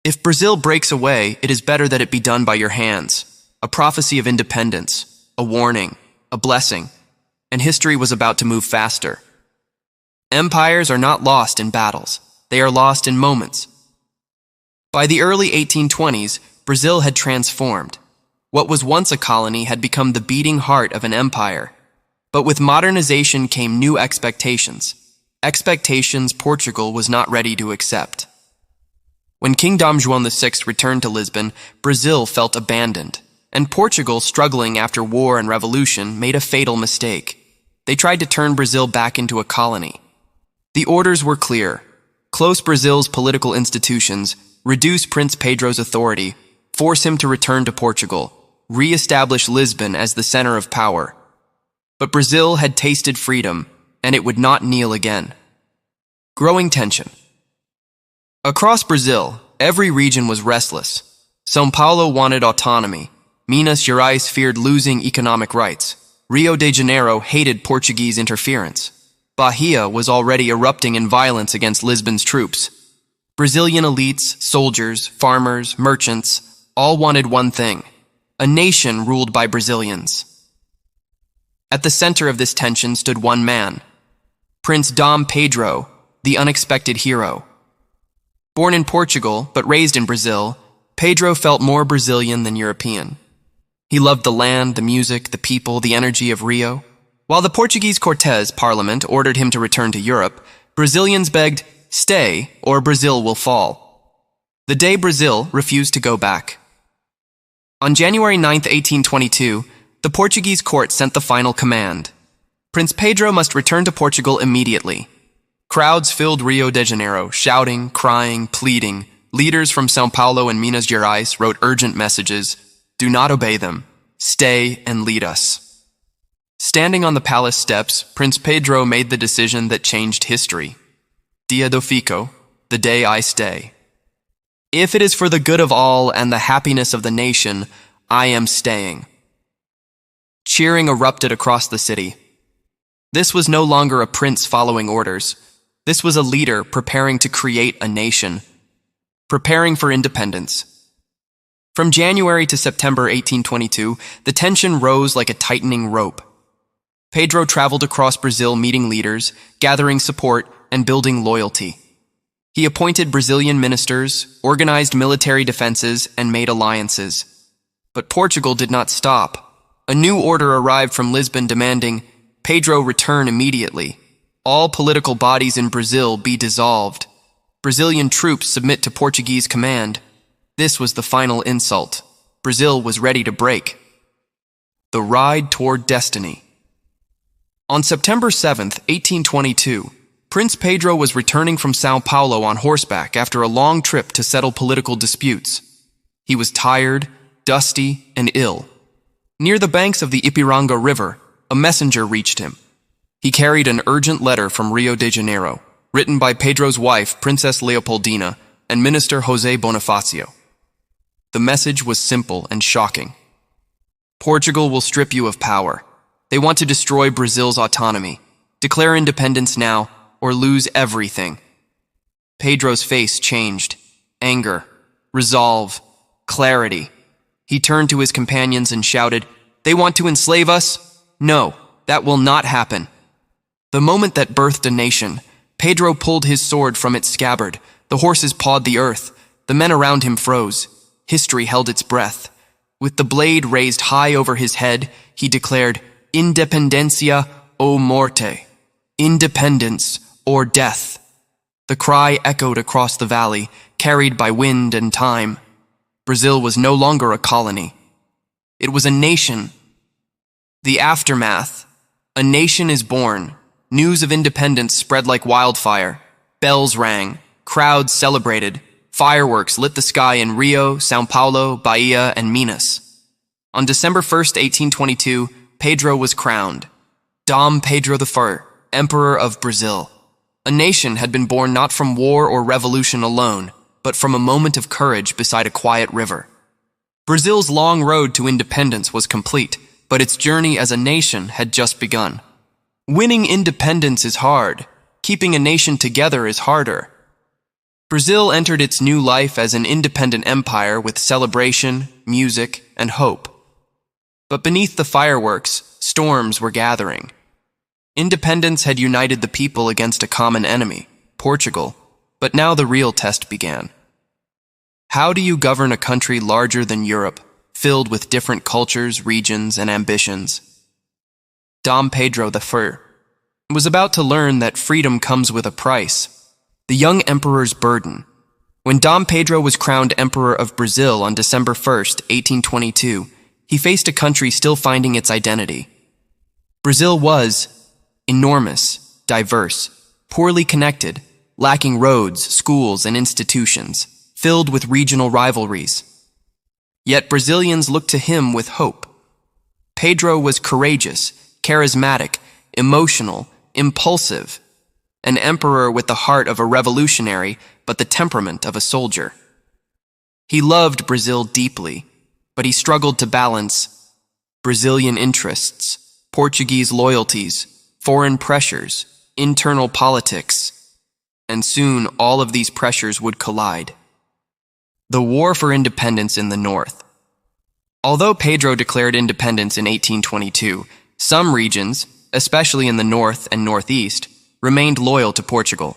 "If Brazil breaks away, it is better that it be done by your hands." A prophecy of independence, a warning, a blessing, and history was about to move faster. Empires are not lost in battles. They are lost in moments. By the early 1820s, Brazil had transformed. What was once a colony had become the beating heart of an empire. But with modernization came new expectations. Expectations Portugal was not ready to accept. When King Dom João VI returned to Lisbon, Brazil felt abandoned, and Portugal, struggling after war and revolution, made a fatal mistake. They tried to turn Brazil back into a colony. The orders were clear. Close Brazil's political institutions, reduce Prince Pedro's authority, force him to return to Portugal, re-establish Lisbon as the center of power. But Brazil had tasted freedom, and it would not kneel again. Growing tension. Across Brazil, every region was restless. São Paulo wanted autonomy. Minas Gerais feared losing economic rights. Rio de Janeiro hated Portuguese interference. Bahia was already erupting in violence against Lisbon's troops. Brazilian elites, soldiers, farmers, merchants, all wanted one thing: a nation ruled by Brazilians. At the center of this tension stood one man, Prince Dom Pedro, the unexpected hero. Born in Portugal, but raised in Brazil, Pedro felt more Brazilian than European. He loved the land, the music, the people, the energy of Rio. While the Portuguese Cortes Parliament ordered him to return to Europe, Brazilians begged, "Stay, or Brazil will fall." The day Brazil refused to go back. On January 9, 1822, the Portuguese court sent the final command. Prince Pedro must return to Portugal immediately. Crowds filled Rio de Janeiro, shouting, crying, pleading. Leaders from São Paulo and Minas Gerais wrote urgent messages. "Do not obey them. Stay and lead us." Standing on the palace steps, Prince Pedro made the decision that changed history. Dia do Fico, the day I stay. If it is for the good of all and the happiness of the nation, I am staying. Cheering erupted across the city. This was no longer a prince following orders. This was a leader preparing to create a nation, preparing for independence. From January to September 1822, the tension rose like a tightening rope. Pedro traveled across Brazil meeting leaders, gathering support, and building loyalty. He appointed Brazilian ministers, organized military defenses, and made alliances. But Portugal did not stop. A new order arrived from Lisbon demanding Pedro return immediately. All political bodies in Brazil be dissolved. Brazilian troops submit to Portuguese command. This was the final insult. Brazil was ready to break. The ride toward destiny. On September 7, 1822, Prince Pedro was returning from São Paulo on horseback after a long trip to settle political disputes. He was tired, dusty, and ill. Near the banks of the Ipiranga River, a messenger reached him. He carried an urgent letter from Rio de Janeiro. written by Pedro's wife, Princess Leopoldina, and Minister José Bonifacio. The message was simple and shocking. Portugal will strip you of power. They want to destroy Brazil's autonomy. Declare independence now, or lose everything. Pedro's face changed. Anger, resolve, clarity. He turned to his companions and shouted, "They want to enslave us? No, that will not happen." The moment that birthed a nation, Pedro pulled his sword from its scabbard. The horses pawed the earth. The men around him froze. History held its breath. With the blade raised high over his head, he declared, "Independencia o morte." Independence or death. The cry echoed across the valley, carried by wind and time. Brazil was no longer a colony. It was a nation. The aftermath. A nation is born. News of independence spread like wildfire. Bells rang. Crowds celebrated. Fireworks lit the sky in Rio, São Paulo, Bahia, and Minas. On December 1st, 1822, Pedro was crowned. Dom Pedro I, Emperor of Brazil. A nation had been born not from war or revolution alone, but from a moment of courage beside a quiet river. Brazil's long road to independence was complete, but its journey as a nation had just begun. Winning independence is hard. Keeping a nation together is harder. Brazil entered its new life as an independent empire with celebration, music, and hope. But beneath the fireworks, storms were gathering. Independence had united the people against a common enemy, Portugal, but now the real test began. How do you govern a country larger than Europe, filled with different cultures, regions, and ambitions? Dom Pedro I was about to learn that freedom comes with a price. The young emperor's burden. When Dom Pedro was crowned Emperor of Brazil on December 1st, 1822, he faced a country still finding its identity. Brazil was enormous, diverse, poorly connected, lacking roads, schools, and institutions, filled with regional rivalries. Yet Brazilians looked to him with hope. Pedro was courageous, charismatic, emotional, impulsive, an emperor with the heart of a revolutionary, but the temperament of a soldier. He loved Brazil deeply, but he struggled to balance Brazilian interests, Portuguese loyalties, foreign pressures, internal politics, and soon all of these pressures would collide. The war for independence in the north. Although Pedro declared independence in 1822, some regions, especially in the north and northeast, remained loyal to Portugal.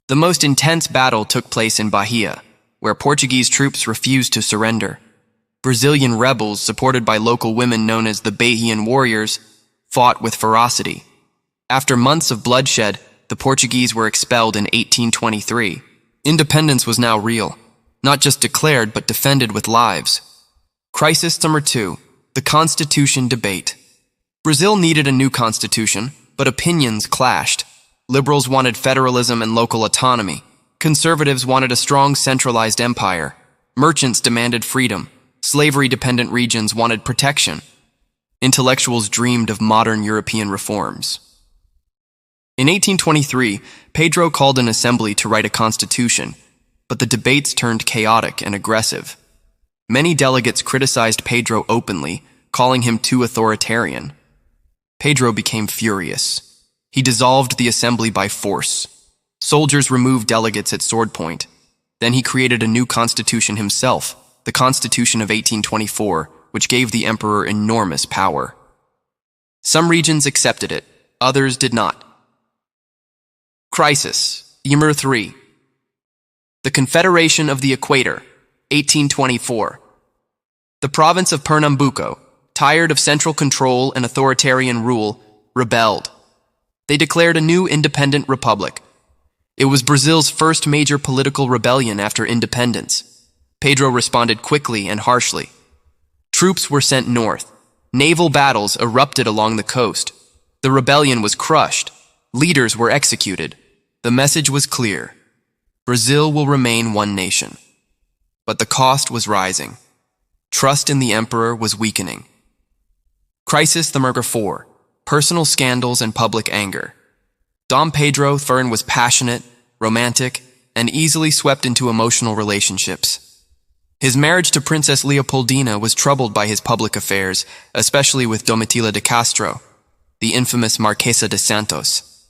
The most intense battle took place in Bahia, where Portuguese troops refused to surrender. Brazilian rebels, supported by local women known as the Bahian warriors, fought with ferocity. After months of bloodshed, the Portuguese were expelled in 1823. Independence was now real, not just declared but defended with lives. Crisis number 2, the Constitution debate. Brazil needed a new constitution, but opinions clashed. Liberals wanted federalism and local autonomy. Conservatives wanted a strong centralized empire. Merchants demanded freedom. Slavery-dependent regions wanted protection. Intellectuals dreamed of modern European reforms. In 1823, Pedro called an assembly to write a constitution, but the debates turned chaotic and aggressive. Many delegates criticized Pedro openly, calling him too authoritarian. Pedro became furious. He dissolved the assembly by force. Soldiers removed delegates at sword point. Then he created a new constitution himself, the Constitution of 1824, which gave the emperor enormous power. Some regions accepted it, others did not. Crisis, number 3. The Confederation of the Equator, 1824. The province of Pernambuco, tired of central control and authoritarian rule, rebelled. They declared a new independent republic. It was Brazil's first major political rebellion after independence. Pedro responded quickly and harshly. Troops were sent north. Naval battles erupted along the coast. The rebellion was crushed. Leaders were executed. The message was clear. Brazil will remain one nation. But the cost was rising. Trust in the emperor was weakening. Crisis number 4. Personal scandals and public anger. Dom Pedro III was passionate, romantic, and easily swept into emotional relationships. His marriage to Princess Leopoldina was troubled by his public affairs, especially with Domitila de Castro, the infamous Marquesa de Santos.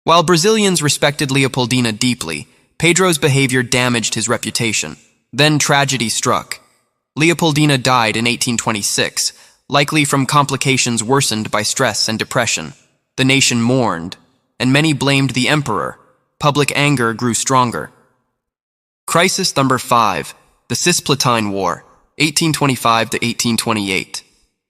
While Brazilians respected Leopoldina deeply, Pedro's behavior damaged his reputation. Then tragedy struck. Leopoldina died in 1826, likely from complications worsened by stress and depression. The nation mourned, and many blamed the emperor. Public anger grew stronger. Crisis number 5. The Cisplatin War, 1825 to 1828.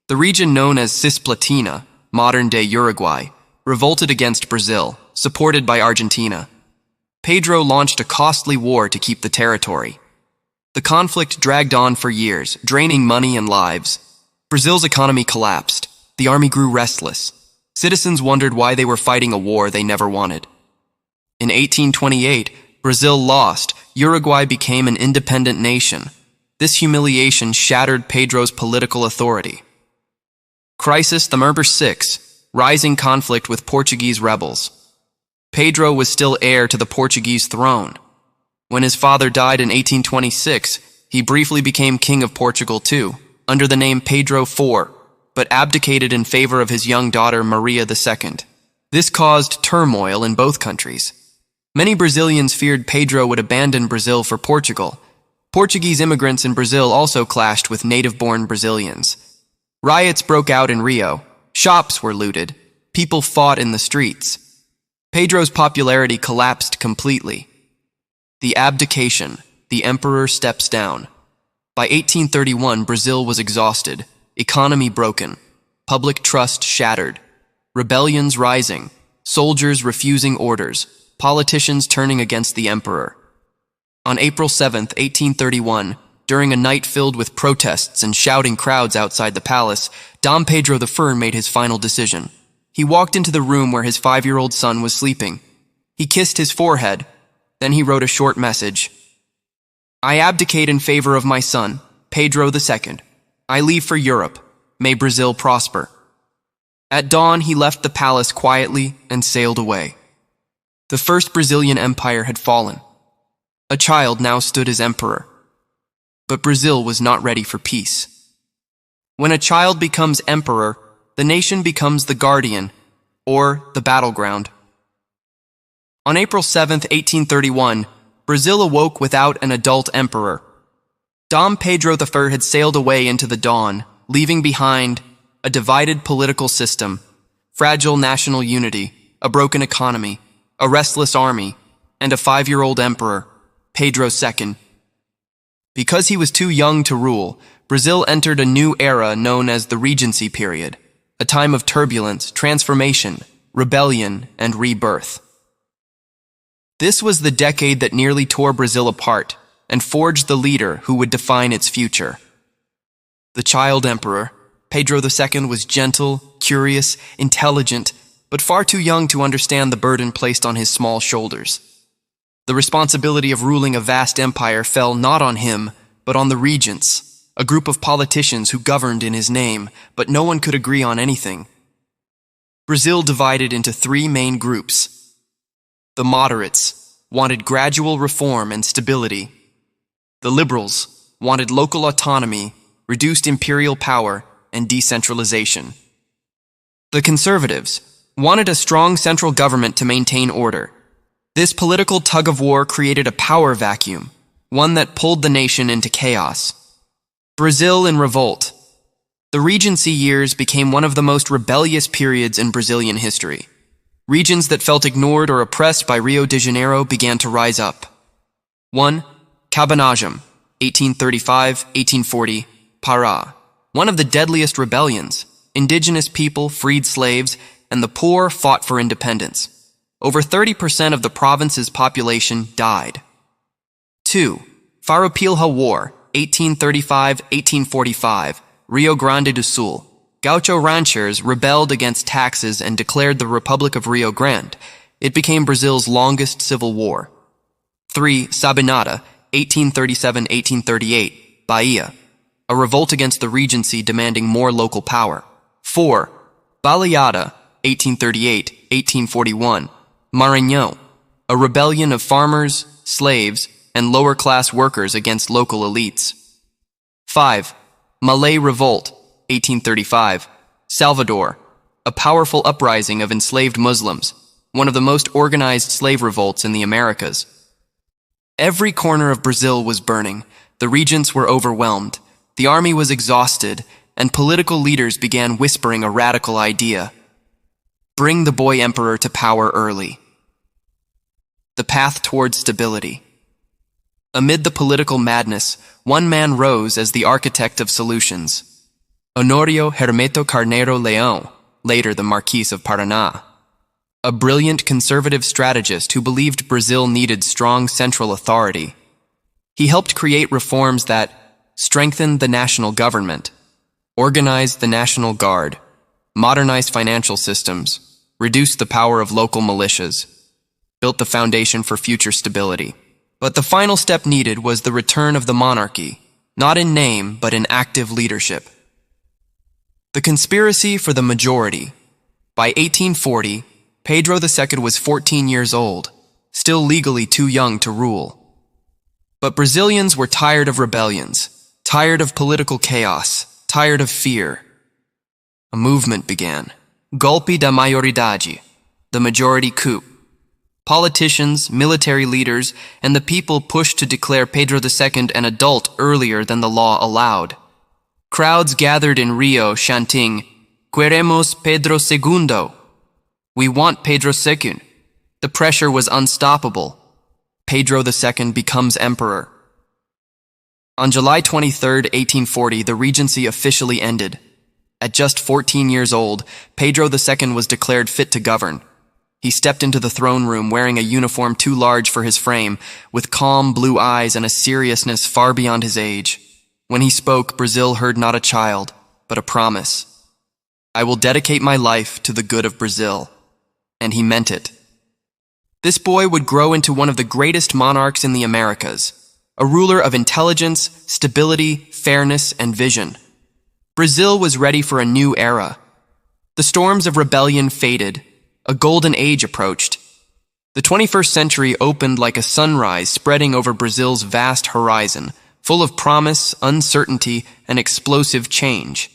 The region known as Cisplatina, modern-day Uruguay, revolted against Brazil, supported by Argentina. Pedro launched a costly war to keep the territory. The conflict dragged on for years, draining money and lives. Brazil's economy collapsed. The army grew restless. Citizens wondered why they were fighting a war they never wanted. In 1828, Brazil lost. Uruguay became an independent nation. This humiliation shattered Pedro's political authority. Crisis number 6. Rising conflict with Portuguese rebels. Pedro was still heir to the Portuguese throne. When his father died in 1826, he briefly became king of Portugal too, under the name Pedro IV, but abdicated in favor of his young daughter Maria II. This caused turmoil in both countries. Many Brazilians feared Pedro would abandon Brazil for Portugal. Portuguese immigrants in Brazil also clashed with native-born Brazilians. Riots broke out in Rio. Shops were looted. People fought in the streets. Pedro's popularity collapsed completely. The abdication. The emperor steps down. By 1831, Brazil was exhausted. Economy broken. Public trust shattered. Rebellions rising. Soldiers refusing orders. Politicians turning against the emperor. On April 7, 1831, during a night filled with protests and shouting crowds outside the palace, Dom Pedro I made his final decision. He walked into the room where his 5-year-old son was sleeping. He kissed his forehead. Then he wrote a short message. I abdicate in favor of my son, Pedro II. I leave for Europe. May Brazil prosper. At dawn, he left the palace quietly and sailed away. The first Brazilian empire had fallen. A child now stood as emperor. But Brazil was not ready for peace. When a child becomes emperor, the nation becomes the guardian, or the battleground. On April 7, 1831, Brazil awoke without an adult emperor. Dom Pedro I had sailed away into the dawn, leaving behind a divided political system, fragile national unity, a broken economy, a restless army, and a 5-year-old emperor, Pedro II. Because he was too young to rule, Brazil entered a new era known as the Regency period, a time of turbulence, transformation, rebellion, and rebirth. This was the decade that nearly tore Brazil apart and forged the leader who would define its future. The child emperor, Pedro II, was gentle, curious, intelligent, but far too young to understand the burden placed on his small shoulders. The responsibility of ruling a vast empire fell not on him, but on the regents, a group of politicians who governed in his name, but no one could agree on anything. Brazil divided into 3 main groups. The moderates wanted gradual reform and stability. The liberals wanted local autonomy, reduced imperial power, and decentralization. The conservatives wanted a strong central government to maintain order. This political tug-of-war created a power vacuum, one that pulled the nation into chaos. Brazil in revolt. The Regency years became one of the most rebellious periods in Brazilian history. Regions that felt ignored or oppressed by Rio de Janeiro began to rise up. 1. Cabanagem, 1835-1840, Pará. One of the deadliest rebellions. Indigenous people freed slaves, and the poor fought for independence. Over 30% of the province's population died. 2. Farroupilha War, 1835-1845, Rio Grande do Sul. Gaucho ranchers rebelled against taxes and declared the Republic of Rio Grande. It became Brazil's longest civil war. 3. Sabinada, 1837-1838, Bahia. A revolt against the Regency demanding more local power. 4. Baleada, 1838-1841, Maranhão, a rebellion of farmers, slaves, and lower-class workers against local elites. 5. Malay Revolt, 1835, Salvador, a powerful uprising of enslaved Muslims, one of the most organized slave revolts in the Americas. Every corner of Brazil was burning, the regents were overwhelmed, the army was exhausted, and political leaders began whispering a radical idea. Bring the boy emperor to power early. The path towards stability. Amid the political madness, one man rose as the architect of solutions. Honorio Hermeto Carneiro Leão, later the Marquis of Paraná. A brilliant conservative strategist who believed Brazil needed strong central authority. He helped create reforms that strengthened the national government, organized the National Guard, modernized financial systems, reduced the power of local militias, built the foundation for future stability. But the final step needed was the return of the monarchy, not in name, but in active leadership. The conspiracy for the majority. By 1840, Pedro II was 14 years old, still legally too young to rule. But Brazilians were tired of rebellions, tired of political chaos, tired of fear. A movement began. Golpe da maioridade, the majority coup. Politicians, military leaders, and the people pushed to declare Pedro II an adult earlier than the law allowed. Crowds gathered in Rio chanting, "Queremos Pedro II." We want Pedro II. The pressure was unstoppable. Pedro II becomes emperor. On July 23, 1840, the regency officially ended. At just 14 years old, Pedro II was declared fit to govern. He stepped into the throne room wearing a uniform too large for his frame, with calm blue eyes and a seriousness far beyond his age. When he spoke, Brazil heard not a child, but a promise. I will dedicate my life to the good of Brazil. And he meant it. This boy would grow into one of the greatest monarchs in the Americas, a ruler of intelligence, stability, fairness, and vision. Brazil was ready for a new era. The storms of rebellion faded. A golden age approached. The 21st century opened like a sunrise spreading over Brazil's vast horizon, full of promise, uncertainty, and explosive change.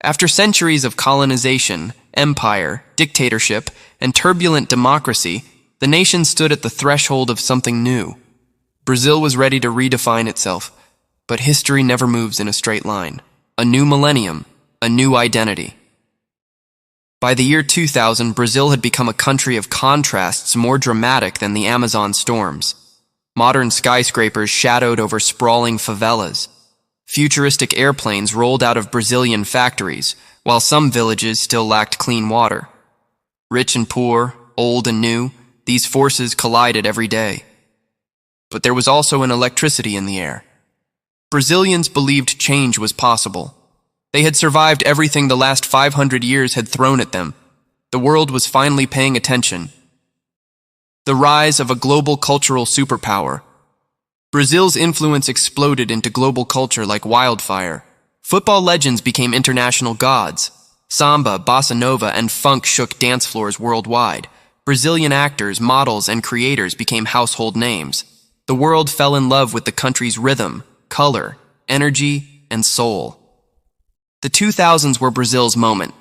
After centuries of colonization, empire, dictatorship, and turbulent democracy, the nation stood at the threshold of something new. Brazil was ready to redefine itself, but history never moves in a straight line. A new millennium, a new identity. By the year 2000, Brazil had become a country of contrasts more dramatic than the Amazon storms. Modern skyscrapers shadowed over sprawling favelas. Futuristic airplanes rolled out of Brazilian factories, while some villages still lacked clean water. Rich and poor, old and new, these forces collided every day. But there was also an electricity in the air. Brazilians believed change was possible. They had survived everything the last 500 years had thrown at them. The world was finally paying attention. The rise of a global cultural superpower. Brazil's influence exploded into global culture like wildfire. Football legends became international gods. Samba, bossa nova, and funk shook dance floors worldwide. Brazilian actors, models, and creators became household names. The world fell in love with the country's rhythm, color, energy, and soul. The 2000s were Brazil's moment.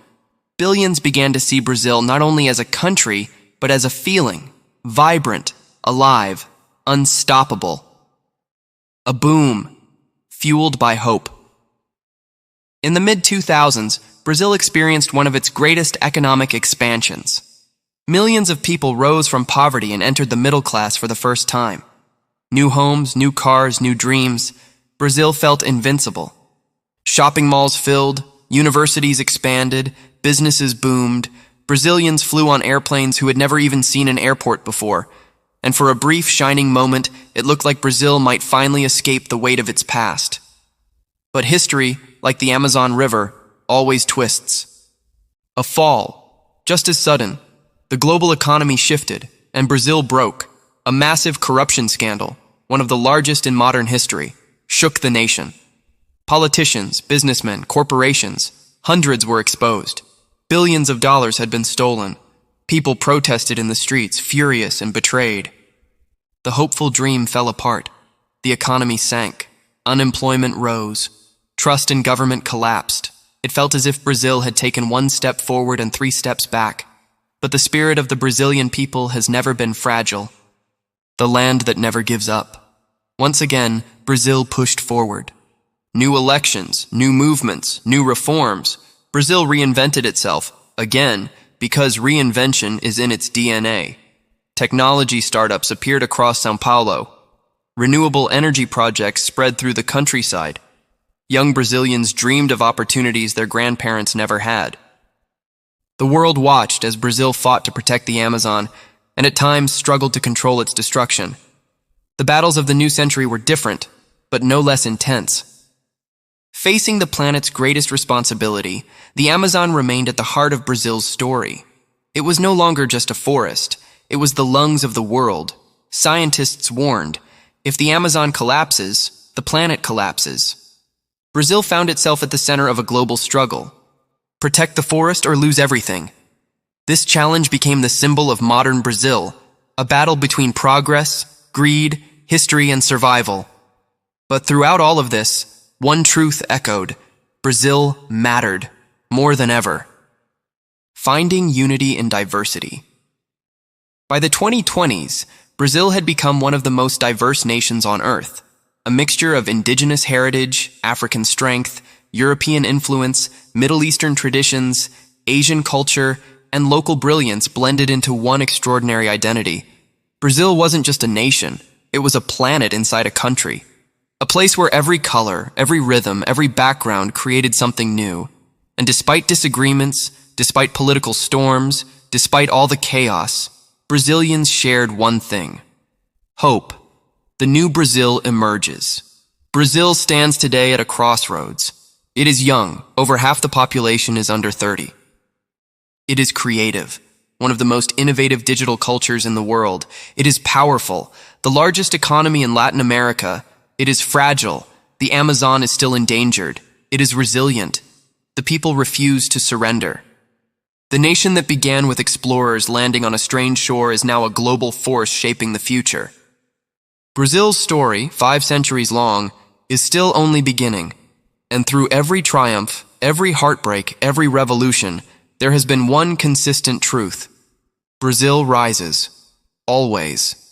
Billions began to see Brazil not only as a country, but as a feeling, vibrant, alive, unstoppable. A boom, fueled by hope. In the mid-2000s, Brazil experienced one of its greatest economic expansions. Millions of people rose from poverty and entered the middle class for the first time. New homes, new cars, new dreams. Brazil felt invincible. Shopping malls filled, universities expanded, businesses boomed, Brazilians flew on airplanes who had never even seen an airport before, and for a brief shining moment, it looked like Brazil might finally escape the weight of its past. But history, like the Amazon River, always twists. A fall, just as sudden, the global economy shifted, and Brazil broke. A massive corruption scandal, one of the largest in modern history, shook the nation. Politicians, businessmen, corporations, hundreds were exposed. Billions of dollars had been stolen. People protested in the streets, furious and betrayed. The hopeful dream fell apart. The economy sank. Unemployment rose. Trust in government collapsed. It felt as if Brazil had taken one step forward and 3 steps back. But the spirit of the Brazilian people has never been fragile. The land that never gives up. Once again, Brazil pushed forward. New elections, new movements, new reforms. Brazil reinvented itself, again, because reinvention is in its DNA. Technology startups appeared across São Paulo. Renewable energy projects spread through the countryside. Young Brazilians dreamed of opportunities their grandparents never had. The world watched as Brazil fought to protect the Amazon, and at times struggled to control its destruction. The battles of the new century were different, but no less intense. Facing the planet's greatest responsibility, the Amazon remained at the heart of Brazil's story. It was no longer just a forest. It was the lungs of the world. Scientists warned, if the Amazon collapses, the planet collapses. Brazil found itself at the center of a global struggle. Protect the forest or lose everything. This challenge became the symbol of modern Brazil, a battle between progress, greed, history, and survival. But throughout all of this, one truth echoed: Brazil mattered, more than ever. Finding unity in diversity. By the 2020s, Brazil had become one of the most diverse nations on Earth, a mixture of indigenous heritage, African strength, European influence, Middle Eastern traditions, Asian culture, and local brilliance blended into one extraordinary identity. Brazil wasn't just a nation, it was a planet inside a country. A place where every color, every rhythm, every background created something new. And despite disagreements, despite political storms, despite all the chaos, Brazilians shared one thing: hope. The new Brazil emerges. Brazil stands today at a crossroads. It is young, over half the population is under 30. It is creative, one of the most innovative digital cultures in the world. It is powerful, the largest economy in Latin America. It is fragile, the Amazon is still endangered. It is resilient, the people refuse to surrender. The nation that began with explorers landing on a strange shore is now a global force shaping the future. Brazil's story, 5 centuries long, is still only beginning. And through every triumph, every heartbreak, every revolution, there has been one consistent truth: Brazil rises, always.